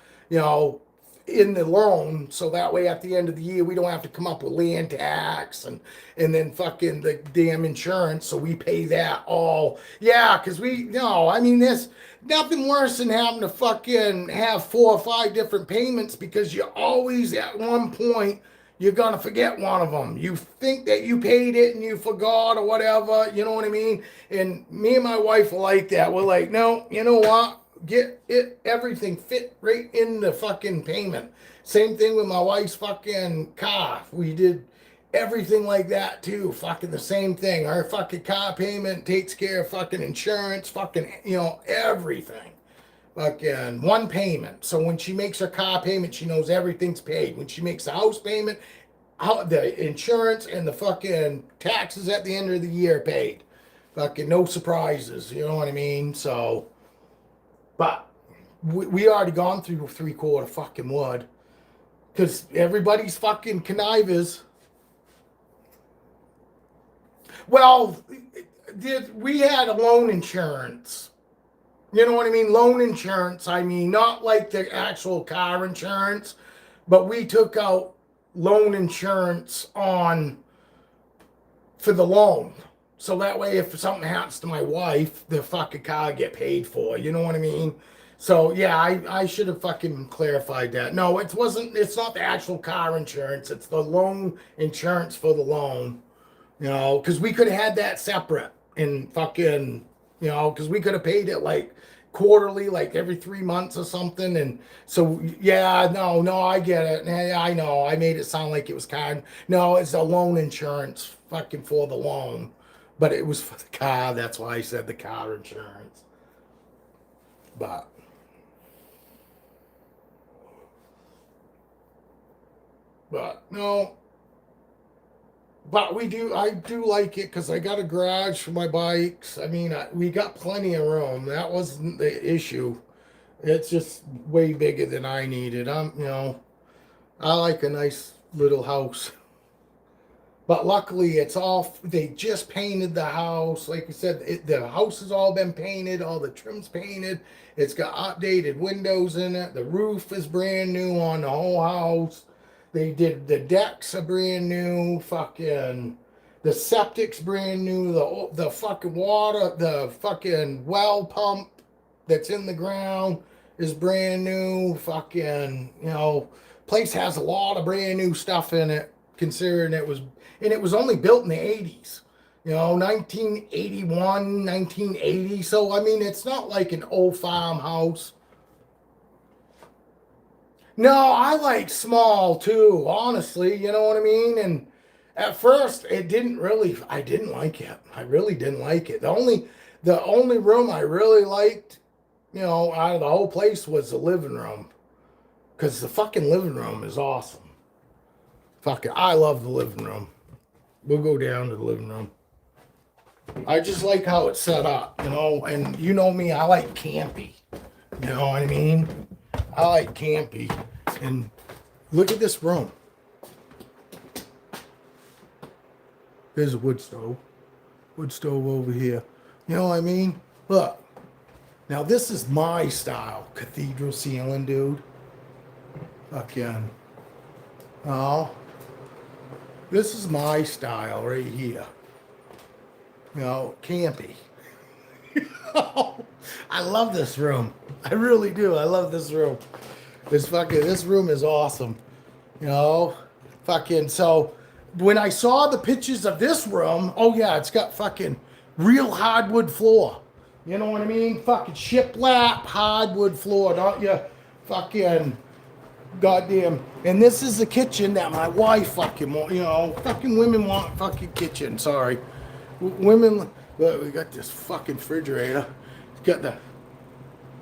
in the loan, so that way at the end of the year we don't have to come up with land tax and then fucking the damn insurance, so we pay that all. Yeah, because there's nothing worse than having to fucking have 4 or 5 different payments, because you always at one point you're gonna forget one of them. You think that you paid it and you forgot or whatever, you know what I mean? And me and my wife are like that. We're like, no, you know what? Get everything fit right in the fucking payment. Same thing with my wife's fucking car. We did everything like that too. Fucking the same thing. Our fucking car payment takes care of fucking insurance, fucking, everything. Fucking one payment. So when she makes her car payment, she knows everything's paid. When she makes the house payment, the insurance and the fucking taxes at the end of the year paid. Fucking no surprises. You know what I mean? So, but we already gone through 3/4 fucking wood. Because everybody's fucking connivers. Well, we had a loan insurance. You know what I mean? Loan insurance, I mean, not like the actual car insurance, but we took out loan insurance on for the loan. So that way, if something happens to my wife, the fucking car get paid for. You know what I mean? So yeah, I should have fucking clarified that. No, it wasn't. It's not the actual car insurance. It's the loan insurance for the loan. You know, because we could have had that separate and fucking, you know, because we could have paid it like quarterly, like every 3 months or something. And so yeah, no, I get it. Yeah, I know. I made it sound like it was kind. No, it's a loan insurance fucking for the loan. But it was for the car. That's why I said the car insurance. But no. But I do like it because I got a garage for my bikes. I mean, we got plenty of room. That wasn't the issue. It's just way bigger than I needed. You know, I like a nice little house. But luckily, they just painted the house. Like I said, the house has all been painted. All the trim's painted. It's got updated windows in it. The roof is brand new on the whole house. They did the decks are brand new. Fucking the septic's brand new. The fucking water, the fucking well pump that's in the ground is brand new. Fucking, you know, place has a lot of brand new stuff in it, considering it was only built in the 80s. You know, 1981, 1980. So I mean, it's not like an old farmhouse. No, I like small too, honestly, you know what I mean? And at first I didn't like it. I really didn't like it. The only room I really liked, you know, out of the whole place was the living room. Cause the fucking living room is awesome. I love the living room. We'll go down to the living room. I just like how it's set up, you know, and you know me, I like campy. You know what I mean? I like campy. And look at this room. There's a wood stove. Wood stove over here. You know what I mean? Look. Now this is my style. Cathedral ceiling, dude. Fucking. Oh. This is my style right here. You know, campy. I love this room. I really do. I love this room. This room is awesome. You know, so when I saw the pictures of this room, oh yeah, it's got fucking real hardwood floor. You know what I mean? Fucking shiplap hardwood floor, don't you? Fucking goddamn. And this is the kitchen that my wife fucking want, you know, fucking women want fucking kitchen. Sorry. Women, look, we got this fucking refrigerator. It's got the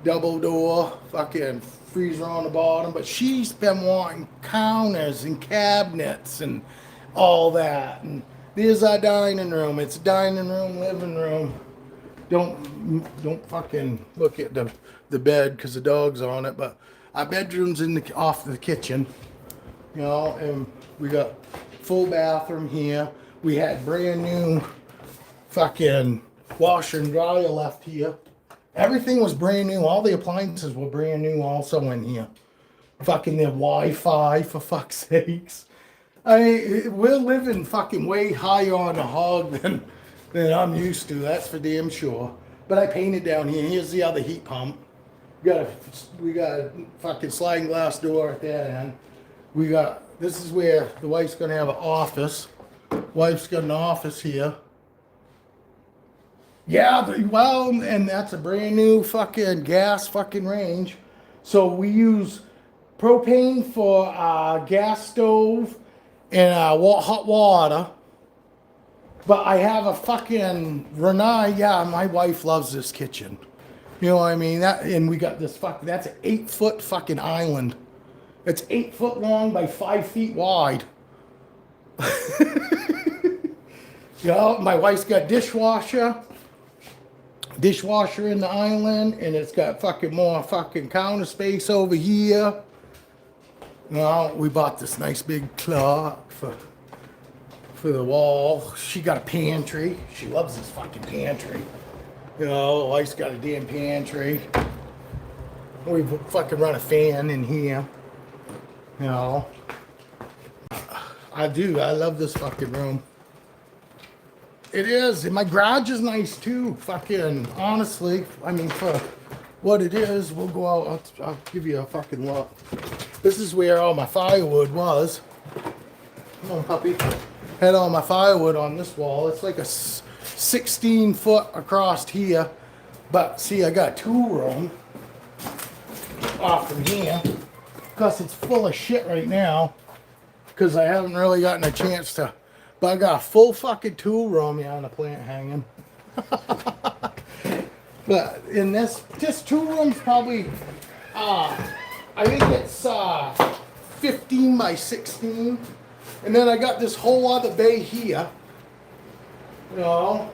double door, fucking freezer on the bottom, but she's been wanting counters and cabinets and all that. And there's our dining room. It's a dining room, living room. Don't fucking look at the bed because the dog's on it. But our bedroom's off the kitchen, you know, and we got full bathroom here. We had brand new fucking washer and dryer left here. Everything was brand new. All the appliances were brand new also in here. Fucking their Wi-Fi, for fuck's sakes. I mean, we're living fucking way higher on the hog than I'm used to. That's for damn sure. But I painted down here. Here's the other heat pump. We got a fucking sliding glass door at that end. This is where the wife's gonna have an office. Wife's got an office here. Yeah, well, and that's a brand new fucking gas fucking range. So we use propane for gas stove and hot water. But I have a fucking Renai. Yeah, my wife loves this kitchen. You know what I mean? And we got this that's an 8-foot fucking island. It's 8 foot long by 5 feet wide. You know, my wife's got dishwasher in the island, and it's got fucking more fucking counter space over here. Well, we bought this nice big clock for the wall. She got a pantry. She loves this fucking pantry. You know, wife's got a damn pantry. We fucking run a fan in here. You know, I do. I love this fucking room. It is, and my garage is nice too. Fucking honestly, I mean, for what it is, we'll go out. I'll give you a fucking look. This is where all my firewood was. Come on, puppy. Had all my firewood on this wall. It's like a 16 foot across here, but see, I got two room off from here because it's full of shit right now. Because I haven't really gotten a chance to. But I got a full fucking tool room, yeah, and a plant hanging. But in this tool room's probably, I think it's 15 by 16. And then I got this whole other bay here, you know,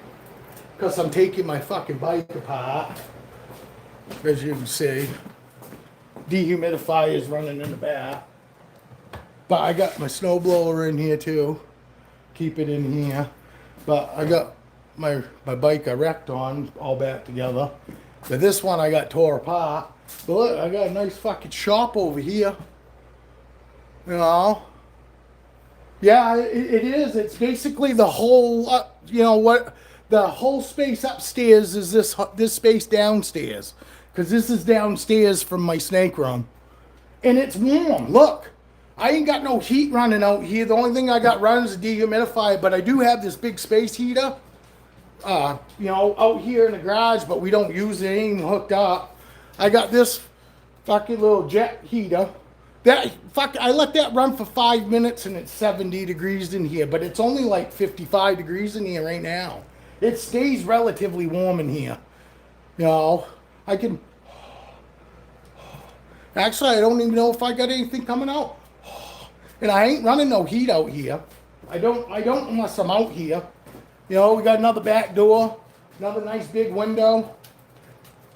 because I'm taking my fucking bike apart. As you can see, dehumidifier is running in the back. But I got my snowblower in here too. Keep it in here. But I got my bike I wrecked on all back together. But this one I got tore apart. But look, I got a nice fucking shop over here. You know? Yeah, it is. It's basically the whole, you know what? The whole space upstairs is this space downstairs. Because this is downstairs from my snake room. And it's warm. Look. I ain't got no heat running out here. The only thing I got running is a dehumidifier, but I do have this big space heater, you know, out here in the garage, but we don't use it. It ain't even hooked up. I got this fucking little jet heater. I let that run for 5 minutes and it's 70 degrees in here, but it's only like 55 degrees in here right now. It stays relatively warm in here. You know, I can, actually, I don't even know if I got anything coming out. And I ain't running no heat out here. I don't unless I'm out here. You know, we got another back door, another nice big window.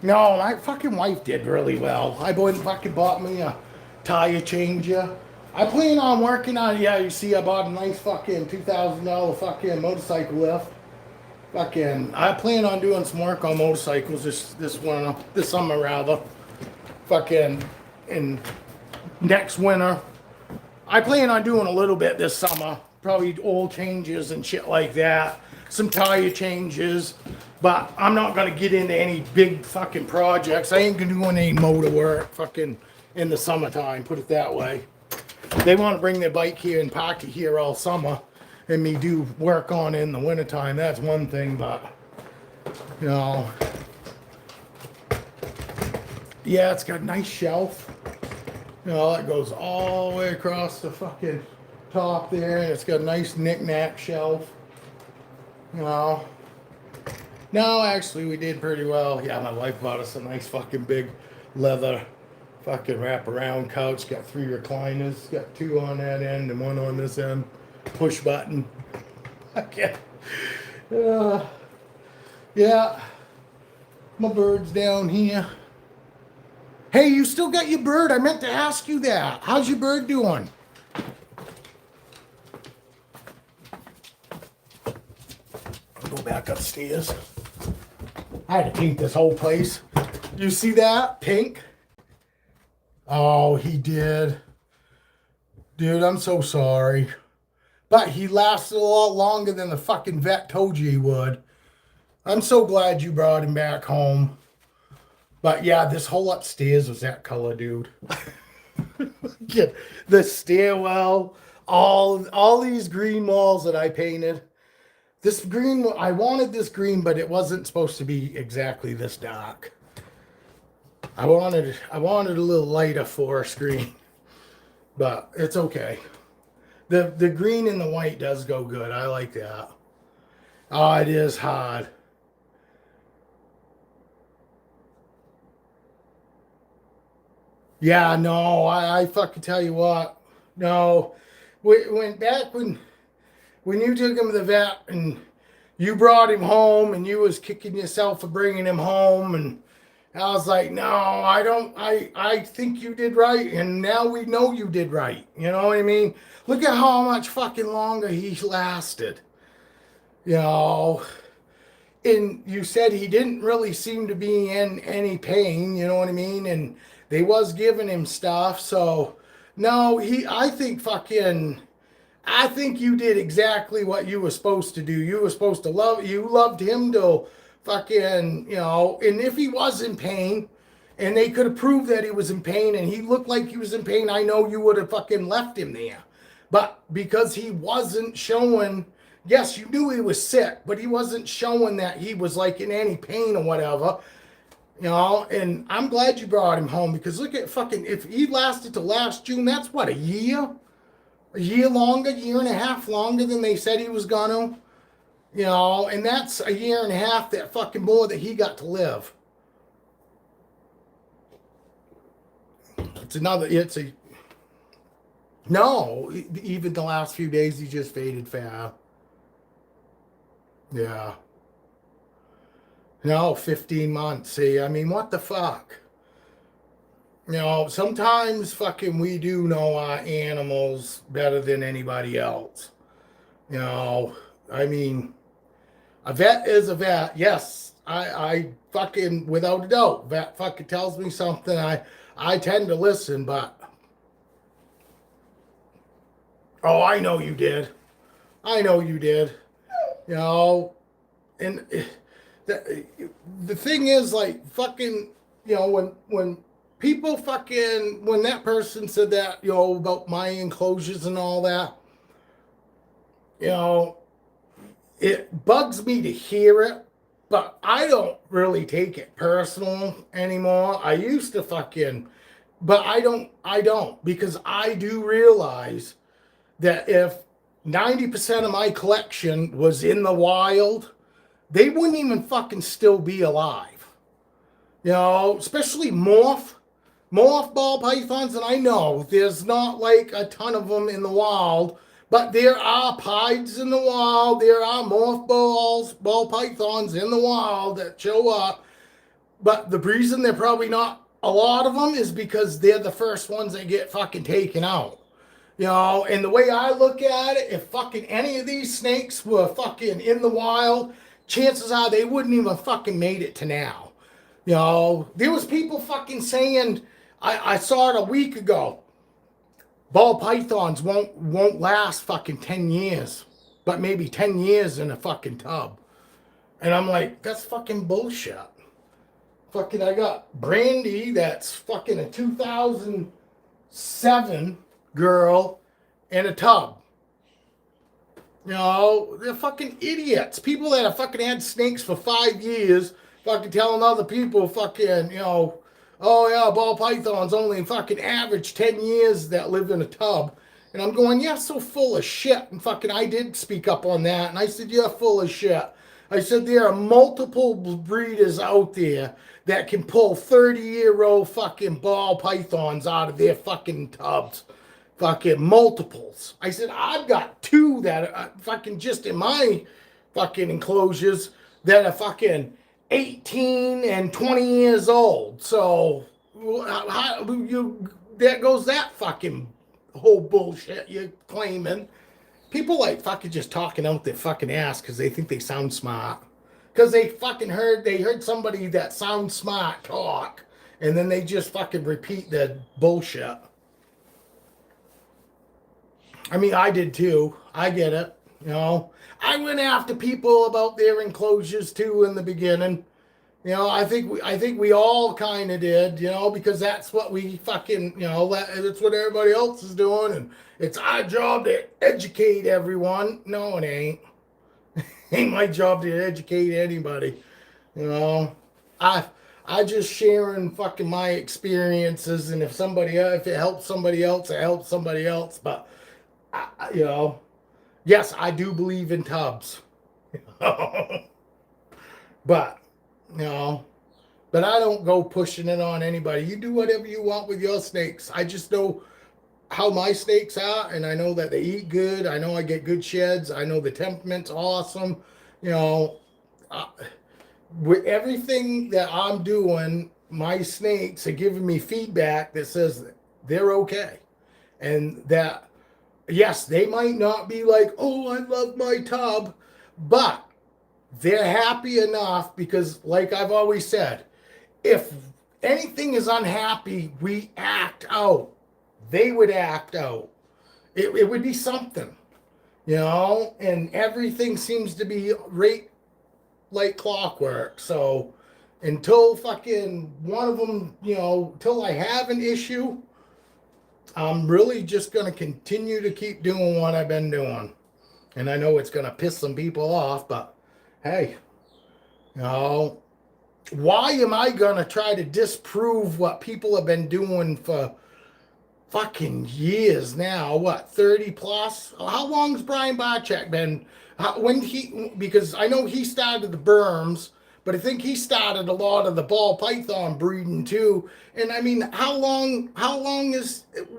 No, my fucking wife did really well. I fucking bought me a tire changer. I plan on working on, yeah, you see I bought a nice fucking $2,000 fucking motorcycle lift. Fucking, I plan on doing some work on motorcycles this summer rather. Fucking, in next winter. I plan on doing a little bit this summer, probably oil changes and shit like that, some tire changes, but I'm not gonna get into any big fucking projects. I ain't gonna do any motor work fucking in the summertime, put it that way. They want to bring their bike here and park it here all summer and me do work on it in the wintertime. That's one thing, but, you know, yeah, it's got a nice shelf. You know, it goes all the way across the fucking top there, and it's got a nice knick-knack shelf. You know. No, actually, we did pretty well. Yeah, my wife bought us a nice fucking big leather fucking wraparound couch. Got 3 recliners. Got 2 on that end and 1 on this end. Push button. Okay. Yeah. My bird's down here. Hey, you still got your bird? I meant to ask you that. How's your bird doing? I'll go back upstairs. I had to paint this whole place. You see that? Pink? Oh, he did. Dude, I'm so sorry. But he lasted a lot longer than the fucking vet told you he would. I'm so glad you brought him back home. But yeah, this whole upstairs was that color, dude. Yeah, the stairwell, all these green walls that I painted. This green, I wanted this green, but it wasn't supposed to be exactly this dark. I wanted a little lighter forest green, but it's okay. The green and the white does go good. I like that. Oh, it is hard. Yeah, no, I fucking tell you what. No, when you took him to the vet and you brought him home and you was kicking yourself for bringing him home and I was like, no, I don't. I think you did right, and now we know you did right. You know what I mean? Look at how much fucking longer he lasted. You know, and you said he didn't really seem to be in any pain. You know what I mean? And they was giving him stuff. So no, I think fucking. I think you did exactly what you were supposed to do. You were supposed to you loved him till fucking, you know, and if he was in pain and they could have proved that he was in pain and he looked like he was in pain, I know you would have fucking left him there. But because he wasn't showing, yes, you knew he was sick, but he wasn't showing that he was like in any pain or whatever, you know, and I'm glad you brought him home because look at fucking, if he lasted to last June, that's what, a year? A year longer, year and a half longer than they said he was gonna, you know, and that's a year and a half that fucking more that he got to live. No, even the last few days he just faded fast. Yeah. No, 15 months. See, I mean, what the fuck? You know, sometimes fucking we do know our animals better than anybody else. You know, I mean, a vet is a vet. Yes, I fucking, without a doubt, vet fucking tells me something. I tend to listen, but, oh, I know you did. I know you did. You know, and the thing is, like, fucking, you know, when people fucking, when that person said that, you know, about my enclosures and all that, you know, it bugs me to hear it, but I don't really take it personal anymore. I used to fucking, but I don't, because I do realize that if 90% of my collection was in the wild, they wouldn't even fucking still be alive. You know, especially morph ball pythons, and I know there's not like a ton of them in the wild, but there are pieds in the wild, there are ball pythons in the wild that show up. But the reason they're probably not a lot of them is because they're the first ones that get fucking taken out. You know, and the way I look at it, if fucking any of these snakes were fucking in the wild, chances are they wouldn't even fucking made it to now. You know, there was people fucking saying, I saw it a week ago, ball pythons won't last fucking 10 years, but maybe 10 years in a fucking tub. And I'm like, that's fucking bullshit. Fucking, I got Brandy, that's fucking a 2007 girl in a tub. You know, they're fucking idiots. People that have fucking had snakes for 5 years, fucking telling other people fucking, you know, oh yeah, ball pythons only fucking average 10 years that live in a tub. And I'm going, yeah, so full of shit. And fucking, I did speak up on that. And I said, you're full of shit. I said, there are multiple breeders out there that can pull 30-year-old fucking ball pythons out of their fucking tubs. Fucking multiples. I said, I've got 2 that are fucking just in my fucking enclosures that are fucking 18 and 20 years old. So, there goes that fucking whole bullshit you're claiming. People like fucking just talking out their fucking ass because they think they sound smart. Because they heard somebody that sounds smart talk, and then they just fucking repeat the bullshit. I mean, I did too. I get it. You know, I went after people about their enclosures too in the beginning. You know, I think we all kind of did. You know, because that's what we fucking, you know, that's what everybody else is doing, and it's our job to educate everyone. No, it ain't. Ain't my job to educate anybody. You know, I just sharing fucking my experiences, and if it helps somebody else, it helps somebody else. But you know, yes, I do believe in tubs. But, you know, but I don't go pushing it on anybody. You do whatever you want with your snakes. I just know how my snakes are, and I know that they eat good. I know I get good sheds. I know the temperament's awesome. You know, with everything that I'm doing, my snakes are giving me feedback that says they're okay. And that, yes, they might not be like, oh, I love my tub, but they're happy enough because, like I've always said, if anything is unhappy, we act out. They would act out. It would be something, and everything seems to be right like clockwork. So until fucking one of them, till I have an issue, I'm really just going to continue to keep doing what I've been doing. And I know it's going to piss some people off, but hey, why am I going to try to disprove what people have been doing for fucking years now? What, 30 plus? How long's Brian Barczyk been? Because I know he started the berms, but I think he started a lot of the ball python breeding too. And I mean, how long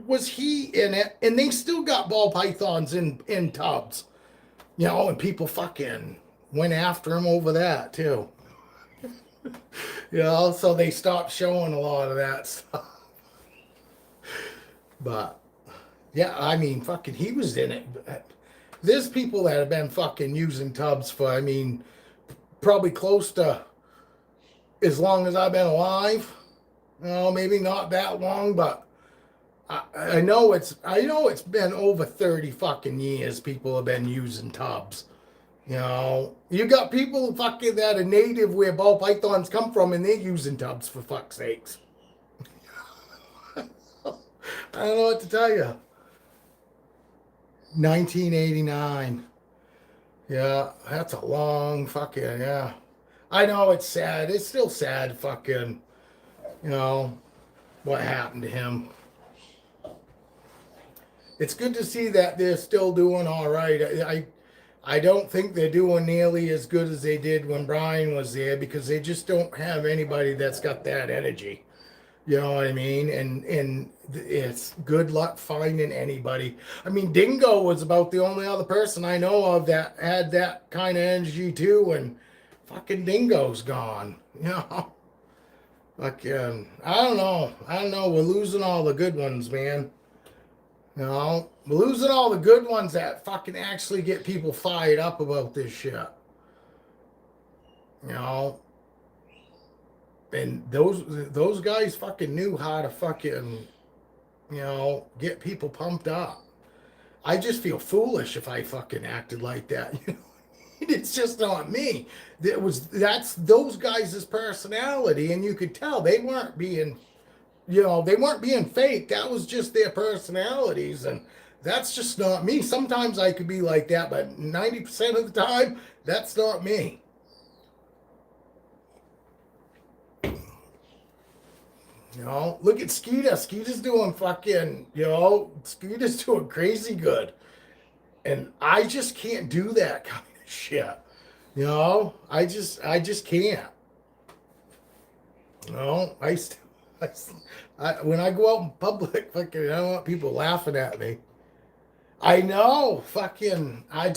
was he in it? And they still got ball pythons in tubs, and people fucking went after him over that too. So they stopped showing a lot of that stuff. But yeah, I mean, fucking, he was in it. There's people that have been fucking using tubs for, I mean, probably close to as long as I've been alive. Maybe not that long, but I know it's been over 30 fucking years people have been using tubs. You got people fucking that are native where ball pythons come from and they're using tubs, for fuck's sakes. I don't know what to tell you. 1989. Yeah, that's a long fucking, yeah. I know it's sad. It's still sad fucking, what happened to him. It's good to see that they're still doing all right. I don't think they're doing nearly as good as they did when Brian was there because they just don't have anybody that's got that energy. You know what I mean? And it's good luck finding anybody. I mean, Dingo was about the only other person I know of that had that kind of energy too, and fucking Dingo's gone. Fucking, I don't know. We're losing all the good ones, man. We're losing all the good ones that fucking actually get people fired up about this shit. And those guys fucking knew how to fucking, get people pumped up. I just feel foolish if I fucking acted like that. It's just not me. That's those guys' personality, and you could tell they weren't being, they weren't being fake. That was just their personalities, and that's just not me. Sometimes I could be like that, but 90% of the time, that's not me. Look at Skeeter. Skeeter's doing fucking, Skeeter's doing crazy good. And I just can't do that kind of shit. I just can't. When I go out in public, fucking, I don't want people laughing at me. I know, fucking, I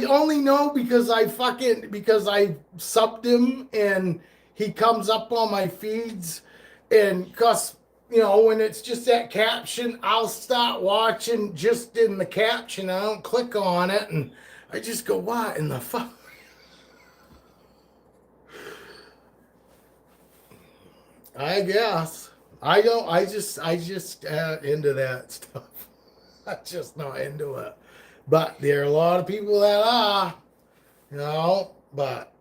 only know because I subbed him and he comes up on my feeds, and cause when it's just that caption, I'll start watching just in the caption. I don't click on it, and I just go, what in the fuck? I guess I don't. I just into that stuff. I'm just not into it. But there are a lot of people that are, but.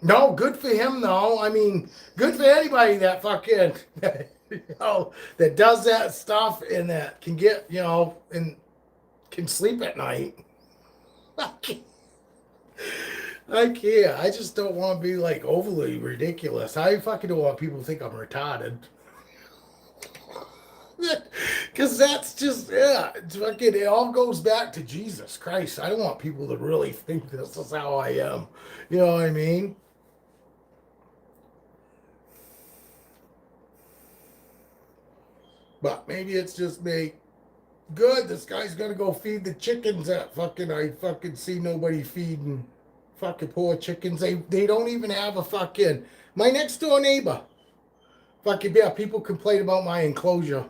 No, good for him though. I mean, good for anybody that fucking, that does that stuff and that can get, and can sleep at night. I can't. I just don't want to be like overly ridiculous. I fucking don't want people to think I'm retarded. Because that's just, it's fucking, it all goes back to Jesus Christ. I don't want people to really think this is how I am. You know what I mean? But maybe it's just me. Good, this guy's gonna go feed the chickens that I fucking see nobody feeding fucking poor chickens. They don't even have a fucking, my next door neighbor, Fucking yeah, people complain about my enclosure.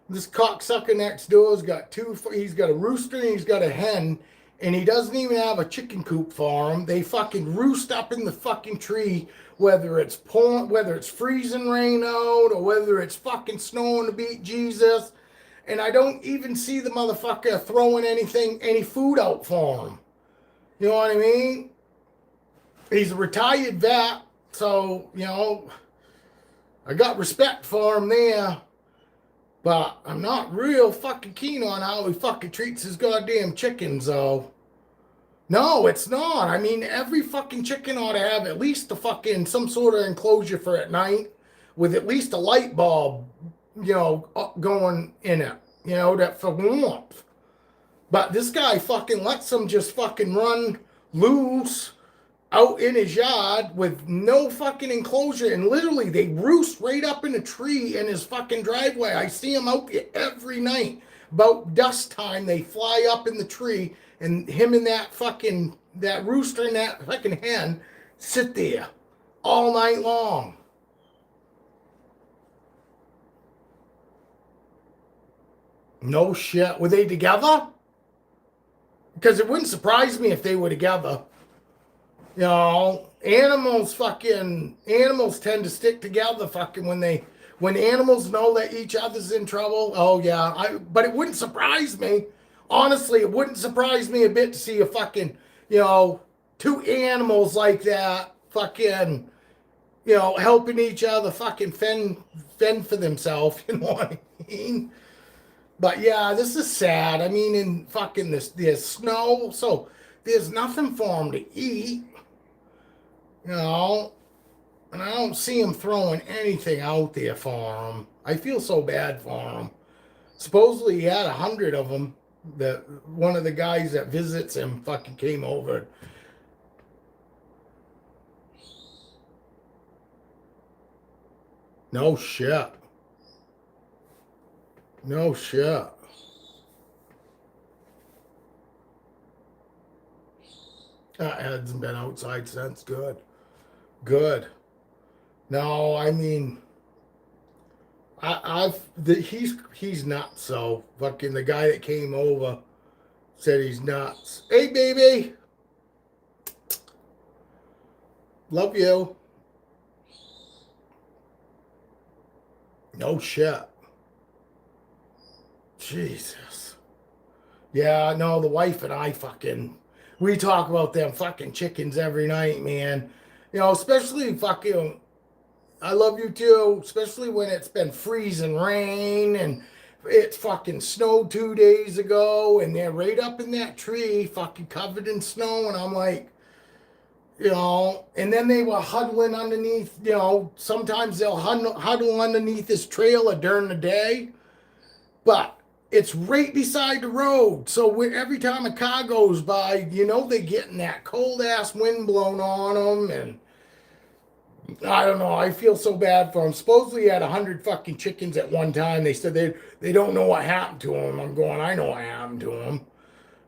This cocksucker next door's got he's got a rooster and he's got a hen, and he doesn't even have a chicken coop for them. They fucking roost up in the fucking tree, whether it's freezing rain out or whether it's fucking snowing to beat Jesus. And I don't even see the motherfucker throwing any food out for him. You know what I mean? He's a retired vet, so, you know, I got respect for him there. But I'm not real fucking keen on how he fucking treats his goddamn chickens, though. No, it's not. I mean, every fucking chicken ought to have at least some sort of enclosure for at night with at least a light bulb, you know, going in it, you know, that for warmth. But this guy fucking lets them just fucking run loose out in his yard with no fucking enclosure, and literally they roost right up in a tree in his fucking driveway. I see them out there every night. About dusk time, they fly up in the tree, and him and that rooster and that fucking hen sit there all night long. No shit. Were they together? Because it wouldn't surprise me if they were together. You know, animals tend to stick together fucking when animals know that each other's in trouble. Oh yeah, but it wouldn't surprise me. Honestly, it wouldn't surprise me a bit to see a fucking, you know, two animals like that fucking, you know, helping each other fucking fend for themselves, you know what I mean? But yeah, this is sad. I mean, in fucking there's snow, so there's nothing for them to eat. You know, and I don't see him throwing anything out there for him. I feel so bad for him. Supposedly he had 100 of them. One of the guys that visits him fucking came over. No shit. No shit. That hasn't been outside since. Good. No, I mean, he's nuts. So fucking the guy that came over said he's nuts. Hey, baby, love you. No shit. Jesus. Yeah, no, the wife and I we talk about them fucking chickens every night, man. You know, especially fucking, I love you too, especially when it's been freezing rain and it's fucking snowed 2 days ago and they're right up in that tree fucking covered in snow, and I'm like, you know, and then they were huddling underneath, you know, sometimes they'll huddle underneath this trailer during the day, but it's right beside the road. So every time a car goes by, you know, they're getting that cold ass wind blown on them. And I don't know. I feel so bad for them. Supposedly he had 100 fucking chickens at one time. They said they don't know what happened to them. I'm going, I know what happened to them.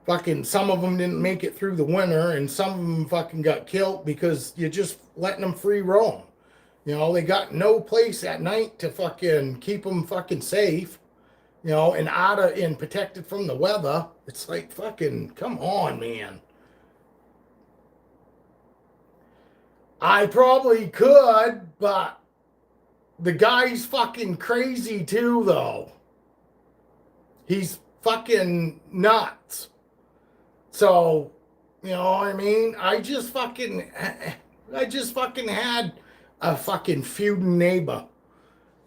Fucking some of them didn't make it through the winter, and some of them fucking got killed because you're just letting them free roam. You know, they got no place at night to fucking keep them fucking safe. You know, and protected from the weather. It's like, fucking, come on, man. I probably could, but the guy's fucking crazy too, though. He's fucking nuts. So, you know what I mean? I just fucking had a fucking feuding neighbor.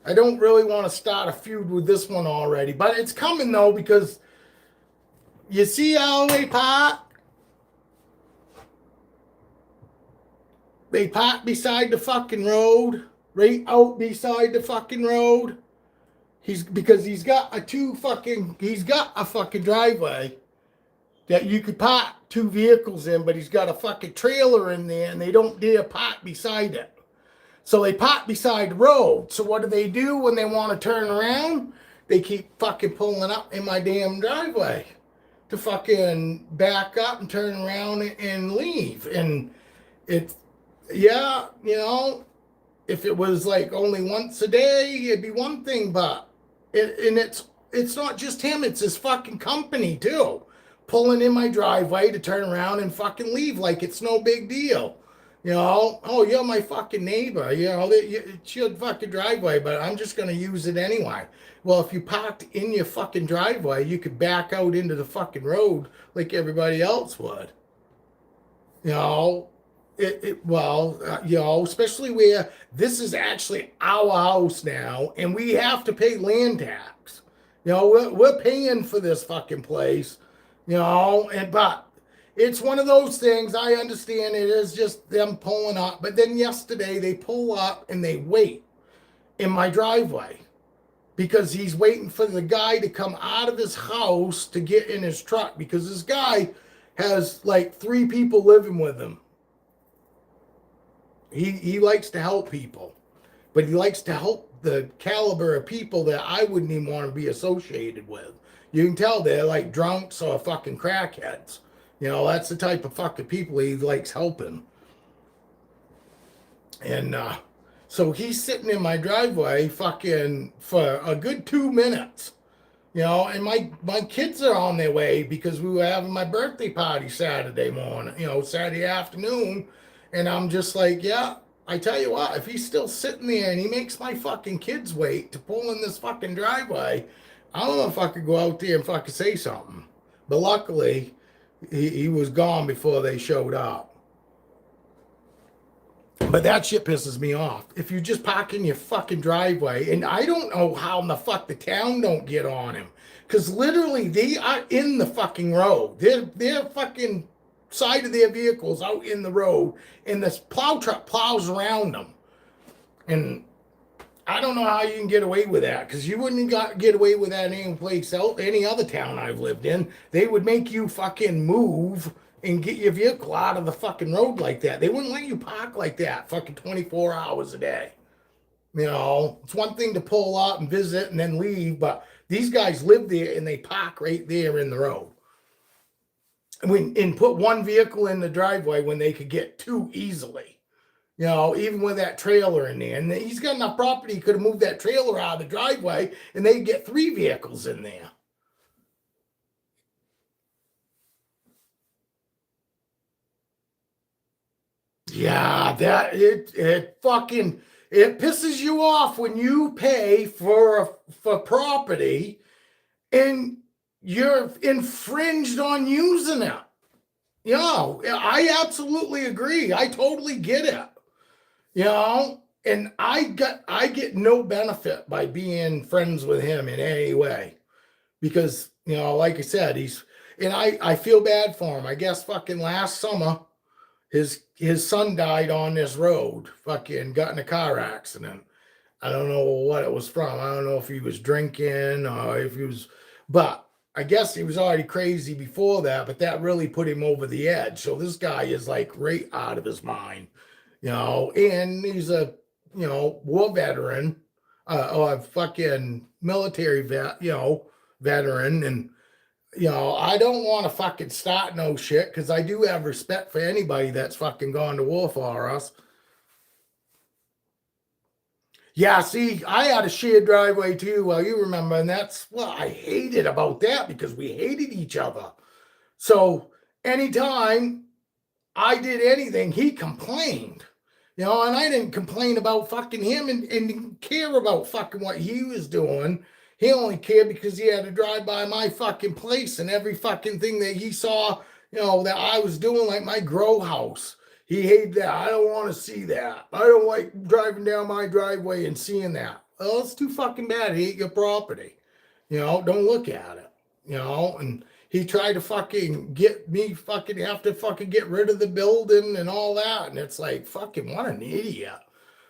I don't really want to start a feud with this one already, but it's coming though, because you see how they park? They park beside the fucking road, right out beside the fucking road. Because he's got a fucking driveway that you could park 2 vehicles in, but he's got a fucking trailer in there and they don't dare park beside it. So they park beside the road. So what do when they want to turn around? They keep fucking pulling up in my damn driveway to fucking back up and turn around and leave. And it's, yeah, you know, if it was like only once a day, it'd be one thing, but it's not just him, it's his fucking company too. Pulling in my driveway to turn around and fucking leave like it's no big deal. You know, oh, you're my fucking neighbor. You know, it's your fucking driveway, but I'm just going to use it anyway. Well, if you parked in your fucking driveway, you could back out into the fucking road like everybody else would. You know, you know, especially where this is actually our house now and we have to pay land tax. You know, we're paying for this fucking place, you know, but it's one of those things. I understand it is just them pulling up. But then yesterday they pull up and they wait in my driveway because he's waiting for the guy to come out of his house to get in his truck because this guy has like 3 people living with him. He likes to help people, but he likes to help the caliber of people that I wouldn't even want to be associated with. You can tell they're like drunks or fucking crackheads. You know, that's the type of fucking people he likes helping. And so he's sitting in my driveway fucking for a good 2 minutes. You know, and my kids are on their way because we were having my birthday party Saturday morning, you know, Saturday afternoon. And I'm just like, yeah, I tell you what, if he's still sitting there and he makes my fucking kids wait to pull in this fucking driveway, I don't know if I could go out there and fucking say something. But luckily, he was gone before they showed up. But that shit pisses me off. If you just park in your fucking driveway, and I don't know how in the fuck the town don't get on him. Because literally, they are in the fucking road. They're fucking side of their vehicles out in the road, and this plow truck plows around them. And I don't know how you can get away with that, because you wouldn't get away with that any place else, any other town I've lived in. They would make you fucking move and get your vehicle out of the fucking road like that. They wouldn't let you park like that fucking 24 hours a day. You know, it's one thing to pull up and visit and then leave, but these guys live there and they park right there in the road. And put one vehicle in the driveway when they could get 2 easily. You know, even with that trailer in there. And he's got enough property, he could have moved that trailer out of the driveway and they'd get 3 vehicles in there. Yeah, that it pisses you off when you pay for property and you're infringed on using it. You know, I absolutely agree. I totally get it. You know, and I get no benefit by being friends with him in any way. Because, you know, like I said, I feel bad for him. I guess fucking last summer, his son died on this road, fucking got in a car accident. I don't know what it was from. I don't know if he was drinking or if he was, but I guess he was already crazy before that, but that really put him over the edge. So this guy is like right out of his mind, you know, and he's a, you know, war veteran, or a fucking military vet, you know, veteran. And, you know, I don't want to fucking start no shit because I do have respect for anybody that's fucking gone to war for us. Yeah, see, I had a shared driveway too, well, you remember, and that's what I hated about that because we hated each other. So anytime I did anything, he complained. You know, and I didn't complain about fucking him and didn't care about fucking what he was doing. He only cared because he had to drive by my fucking place and every fucking thing that he saw, you know, that I was doing, like my grow house. He hated that. I don't want to see that. I don't like driving down my driveway and seeing that. Well, it's too fucking bad. He ate your property. You know, don't look at it. You know, and he tried to fucking get me fucking have to fucking get rid of the building and all that. And it's like, fucking what an idiot.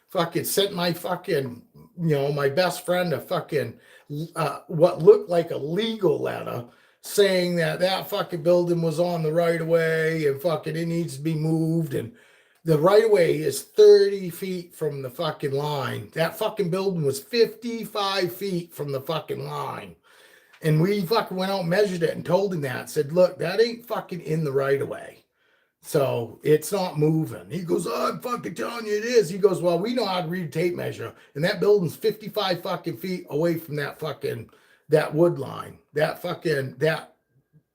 Fucking sent my fucking, you know, my best friend a fucking, what looked like a legal letter saying that fucking building was on the right of way and fucking it needs to be moved. And the right of way is 30 feet from the fucking line. That fucking building was 55 feet from the fucking line. And we fucking went out and measured it and told him that. Said, look, that ain't fucking in the right of way. So it's not moving. He goes, oh, I'm fucking telling you it is. He goes, well, we know how to read tape measure. And that building's 55 fucking feet away from that wood line, that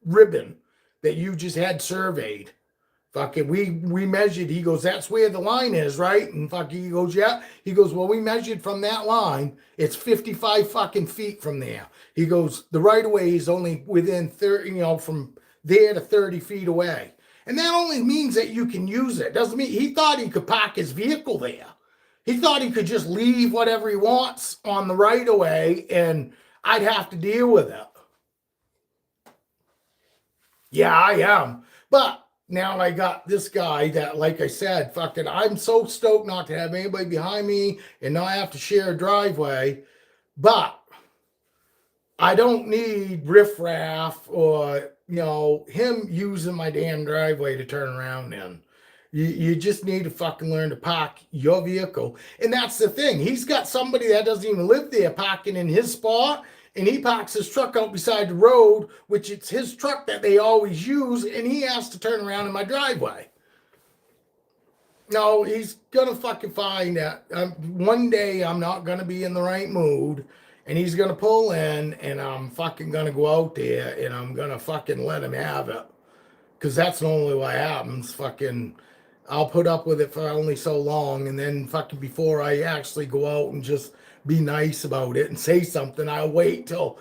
ribbon that you just had surveyed. Fucking, we measured. He goes, that's where the line is, right? And fucking, he goes, yeah. He goes, well, we measured from that line. It's 55 fucking feet from there. He goes, the right of way is only within 30, from there to 30 feet away. And that only means that you can use it. Doesn't mean he thought he could park his vehicle there. He thought he could just leave whatever he wants on the right of way and I'd have to deal with it. Yeah, I am. But now I got this guy that, like I said, fucking, I'm so stoked not to have anybody behind me and not have to share a driveway. But I don't need riffraff or, him using my damn driveway to turn around in. You just need to fucking learn to park your vehicle. And that's the thing. He's got somebody that doesn't even live there parking in his spot. And he parks his truck out beside the road, which it's his truck that they always use. And he has to turn around in my driveway. No, he's going to fucking find that. One day I'm not going to be in the right mood. And he's going to pull in, and I'm fucking going to go out there, and I'm going to fucking let him have it. Because that's normally what happens. Fucking, I'll put up with it for only so long, and then fucking before I actually go out and just be nice about it and say something, I'll wait till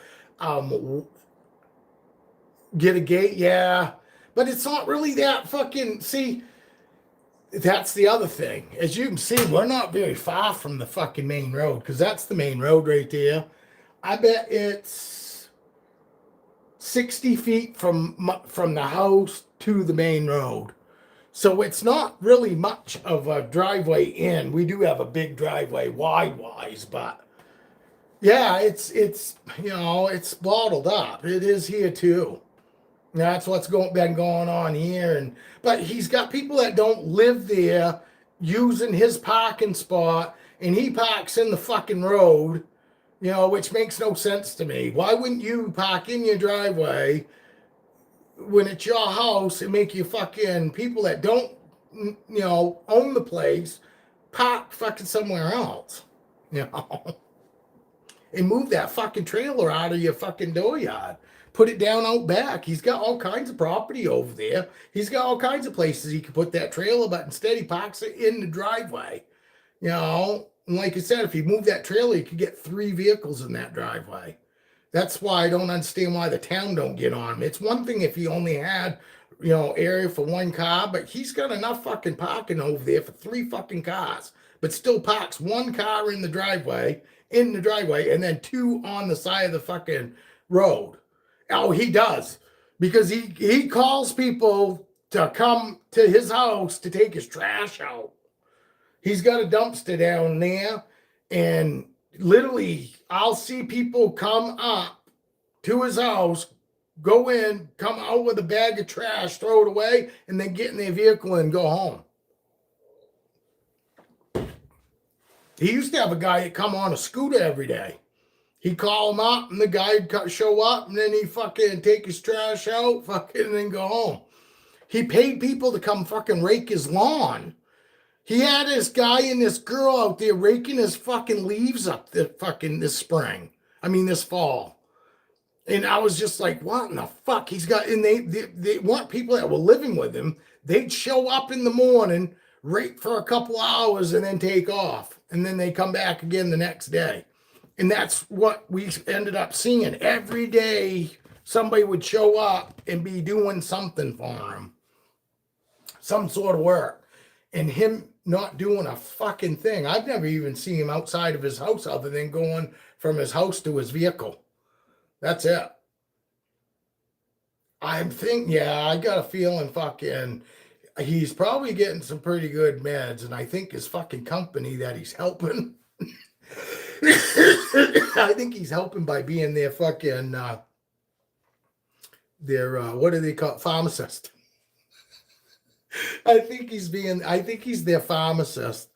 get a gate. Yeah. But it's not really that fucking, see, that's the other thing. As you can see, we're not very far from the fucking main road, because that's the main road right there. I bet it's 60 feet from the house to the main road. So it's not really much of a driveway in. We do have a big driveway wide-wise, but yeah, it's bottled up. It is here too. That's what's been going on here. But he's got people that don't live there using his parking spot, and he parks in the fucking road, which makes no sense to me. Why wouldn't you park in your driveway when it's your house and make you fucking people that don't, own the place park fucking somewhere else, and move that fucking trailer out of your fucking dooryard. Put it down out back. He's got all kinds of property over there. He's got all kinds of places he could put that trailer, but instead he parks it in the driveway. And like I said, if he moved that trailer, he could get 3 vehicles in that driveway. That's why I don't understand why the town don't get on him. It's one thing if he only had, area for 1 car, but he's got enough fucking parking over there for 3 fucking cars, but still parks 1 car in the driveway, and then 2 on the side of the fucking road. Oh, he does. Because he calls people to come to his house to take his trash out. He's got a dumpster down there, and literally I'll see people come up to his house, go in, come out with a bag of trash, throw it away, and then get in their vehicle and go home. He used to have a guy that come on a scooter every day. He'd call him up, and the guy would show up, and then he'd fucking take his trash out, fucking, and then go home. He paid people to come fucking rake his lawn. He had this guy and this girl out there raking his fucking leaves up this fall. And I was just like, what in the fuck? He's got, and they weren't people that were living with him. They'd show up in the morning, rake for a couple hours, and then take off. And then they come back again the next day. And that's what we ended up seeing. Every day, somebody would show up and be doing something for him. Some sort of work. And him not doing a fucking thing. I've never even seen him outside of his house other than going from his house to his vehicle. That's it. I got a feeling fucking he's probably getting some pretty good meds, and I think his fucking company that he's helping I think he's helping by being their fucking what do they call it? Pharmacist. I think he's their pharmacist,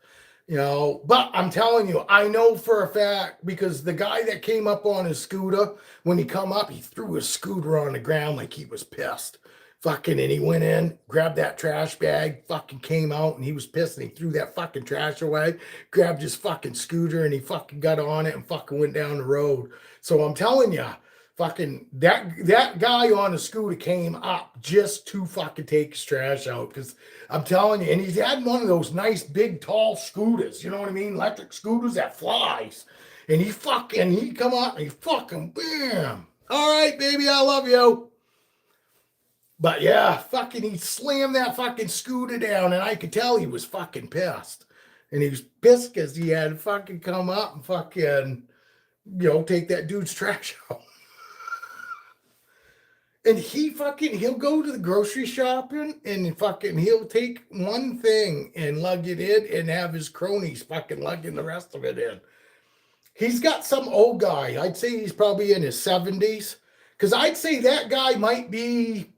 but I'm telling you, I know for a fact, because the guy that came up on his scooter, when he come up, he threw his scooter on the ground like he was pissed. Fucking, and he went in, grabbed that trash bag, fucking came out, and he was pissed, and he threw that fucking trash away, grabbed his fucking scooter, and he fucking got on it and fucking went down the road. So I'm telling you, fucking that guy on the scooter came up just to fucking take his trash out, because I'm telling you, and he had one of those nice big tall scooters, you know what I mean, electric scooters that flies, and he come up and he fucking bam, all right, baby, I love you. But yeah, fucking, he slammed that fucking scooter down, and I could tell he was fucking pissed. And he was pissed because he had to fucking come up and fucking, take that dude's trash out. And he'll go to the grocery shopping and fucking, he'll take one thing and lug it in and have his cronies fucking lugging the rest of it in. He's got some old guy. I'd say he's probably in his 70s. Because I'd say that guy might be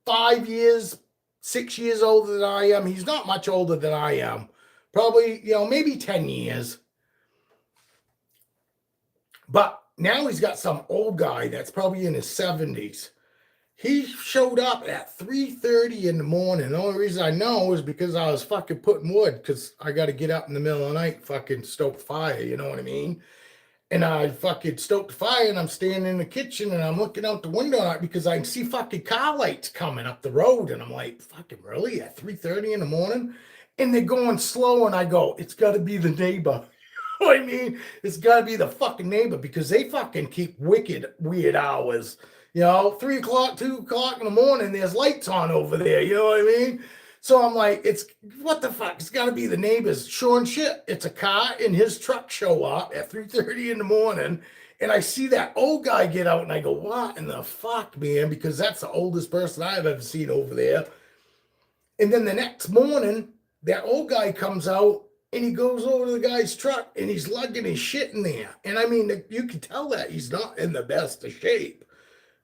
5 years, 6 years older than I am. He's not much older than I am. Probably, maybe 10 years. But now he's got some old guy that's probably in his 70s. He showed up at 3:30 in the morning. The only reason I know is because I was fucking putting wood, because I got to get up in the middle of the night, fucking stoke fire, you know what I mean? And I fucking stoked the fire, and I'm standing in the kitchen, and I'm looking out the window because I can see fucking car lights coming up the road. And I'm like, fucking really? At 3:30 in the morning? And they're going slow, and I go, it's got to be the neighbor. You know what I mean? It's got to be the fucking neighbor, because they fucking keep wicked weird hours. 3 o'clock, 2 o'clock in the morning, there's lights on over there. You know what I mean? So I'm like, what the fuck? It's got to be the neighbors. Sure and shit, it's a car and his truck show up at 3:30 in the morning. And I see that old guy get out, and I go, what in the fuck, man? Because that's the oldest person I've ever seen over there. And then the next morning, that old guy comes out, and he goes over to the guy's truck, and he's lugging his shit in there. And I mean, you can tell that he's not in the best of shape.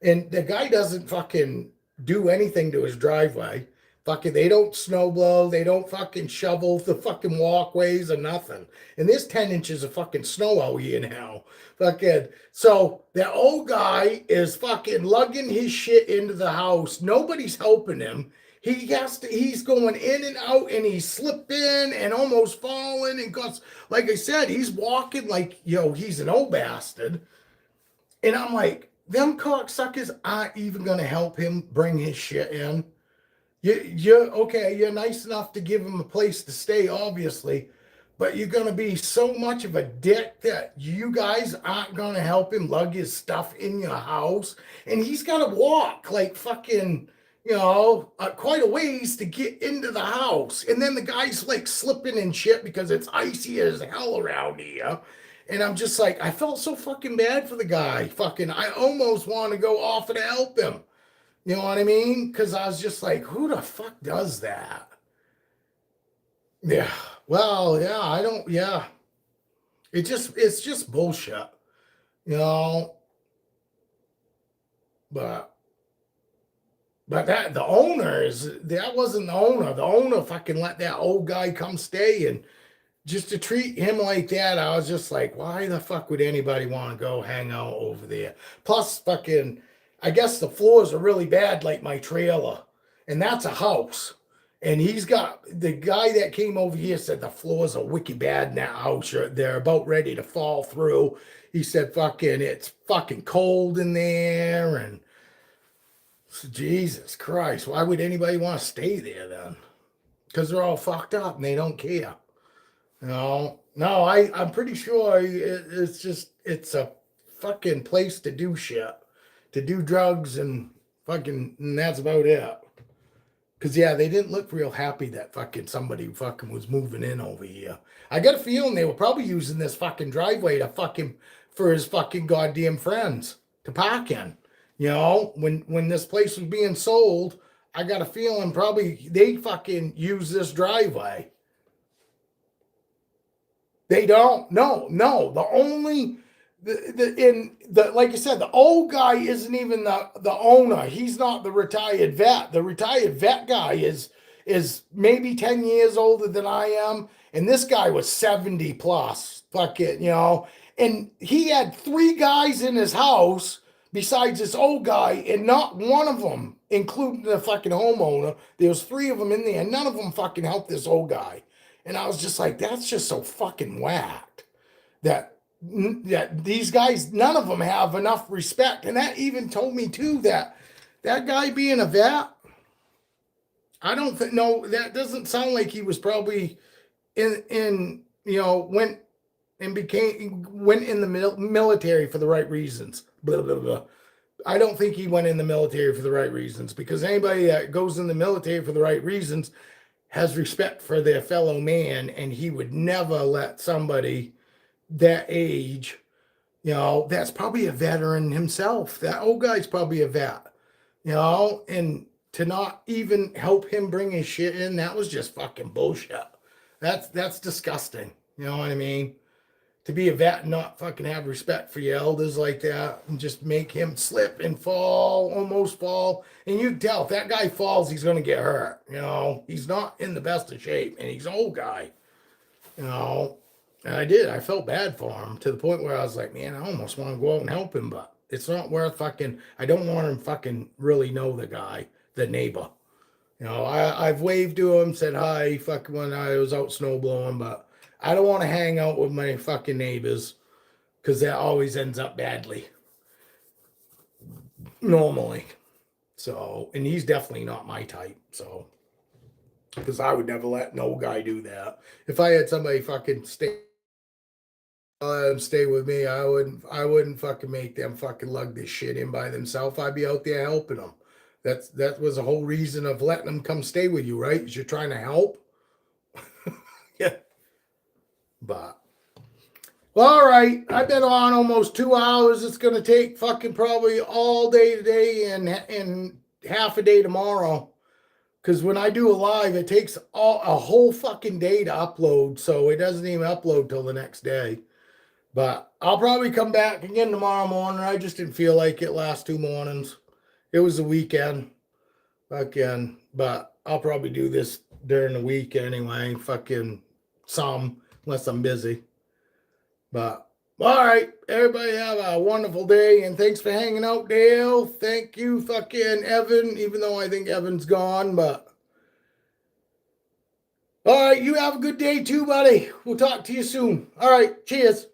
And the guy doesn't fucking do anything to his driveway. Fucking, they don't snow blow. They don't fucking shovel the fucking walkways or nothing. And there's 10 inches of fucking snow out here now. Fucking, so that old guy is fucking lugging his shit into the house. Nobody's helping him. He's going in and out, and he's slipping and almost falling. And cause, like I said, he's walking like, he's an old bastard. And I'm like, them cocksuckers aren't even going to help him bring his shit in. You're okay. You're nice enough to give him a place to stay, obviously, but you're going to be so much of a dick that you guys aren't going to help him lug his stuff in your house. And he's got to walk like fucking, quite a ways to get into the house. And then the guy's like slipping and shit because it's icy as hell around here. And I'm just like, I felt so fucking bad for the guy. Fucking, I almost want to go offer to help him. You know what I mean? Because I was just like, who the fuck does that? Yeah. Well, yeah, I don't, yeah. It's just bullshit. But that wasn't the owner. The owner fucking let that old guy come stay, and just to treat him like that, I was just like, why the fuck would anybody want to go hang out over there? Plus, fucking, I guess the floors are really bad, like my trailer, and that's a house. And the guy that came over here said the floors are wicked bad in that house. They're about ready to fall through. He said, fucking, it's fucking cold in there. And Jesus Christ, why would anybody want to stay there then? Because they're all fucked up and they don't care. No, I'm pretty sure it's a fucking place to do shit. To do drugs and that's about it. Because, yeah, they didn't look real happy that fucking somebody fucking was moving in over here. I got a feeling they were probably using this fucking driveway for his fucking goddamn friends to park in. When this place was being sold, I got a feeling probably they fucking use this driveway. They don't. No. The only... like I said, the old guy isn't even the owner. He's not the retired vet. The retired vet guy is maybe 10 years older than I am, and this guy was 70 plus. Fuck it, and he had 3 guys in his house besides this old guy, and not one of them, including the fucking homeowner, there was 3 of them in there, and none of them fucking helped this old guy. And I was just like, that's just so fucking whacked that these guys, none of them have enough respect. And that even told me too that that guy being a vet, I don't think, no, that doesn't sound like he was probably in went in the military for the right reasons. Blah, blah, blah. I don't think he went in the military for the right reasons, because anybody that goes in the military for the right reasons has respect for their fellow man, and he would never let somebody that age, that's probably a veteran himself. That old guy's probably a vet, and to not even help him bring his shit in, that was just fucking bullshit. That's disgusting. You know what I mean? To be a vet and not fucking have respect for your elders like that, and just make him slip and fall, almost fall. And you can tell if that guy falls, he's going to get hurt. He's not in the best of shape, and he's an old guy. And I felt bad for him, to the point where I was like, man, I almost want to go out and help him, but it's not worth fucking, I don't want him fucking really know the guy, the neighbor. I've waved to him, said hi, fucking when I was out snowblowing, but I don't want to hang out with my fucking neighbors, because that always ends up badly. Normally. So, and he's definitely not my type, so. Because I would never let no guy do that. If I had somebody fucking stay with me, I wouldn't fucking make them fucking lug this shit in by themselves. I'd be out there helping them. That was the whole reason of letting them come stay with you, right? Is you're trying to help. Yeah. But all right, I've been on almost 2 hours. It's gonna take fucking probably all day today and half a day tomorrow. Because when I do a live, it takes a whole fucking day to upload, so it doesn't even upload till the next day. But I'll probably come back again tomorrow morning. I just didn't feel like it last 2 mornings. It was the weekend. Fucking, but I'll probably do this during the week anyway. Fucking unless I'm busy. But all right, everybody have a wonderful day, and thanks for hanging out, Dale. Thank you, fucking Evan, even though I think Evan's gone, but all right, you have a good day too, buddy. We'll talk to you soon. All right, cheers.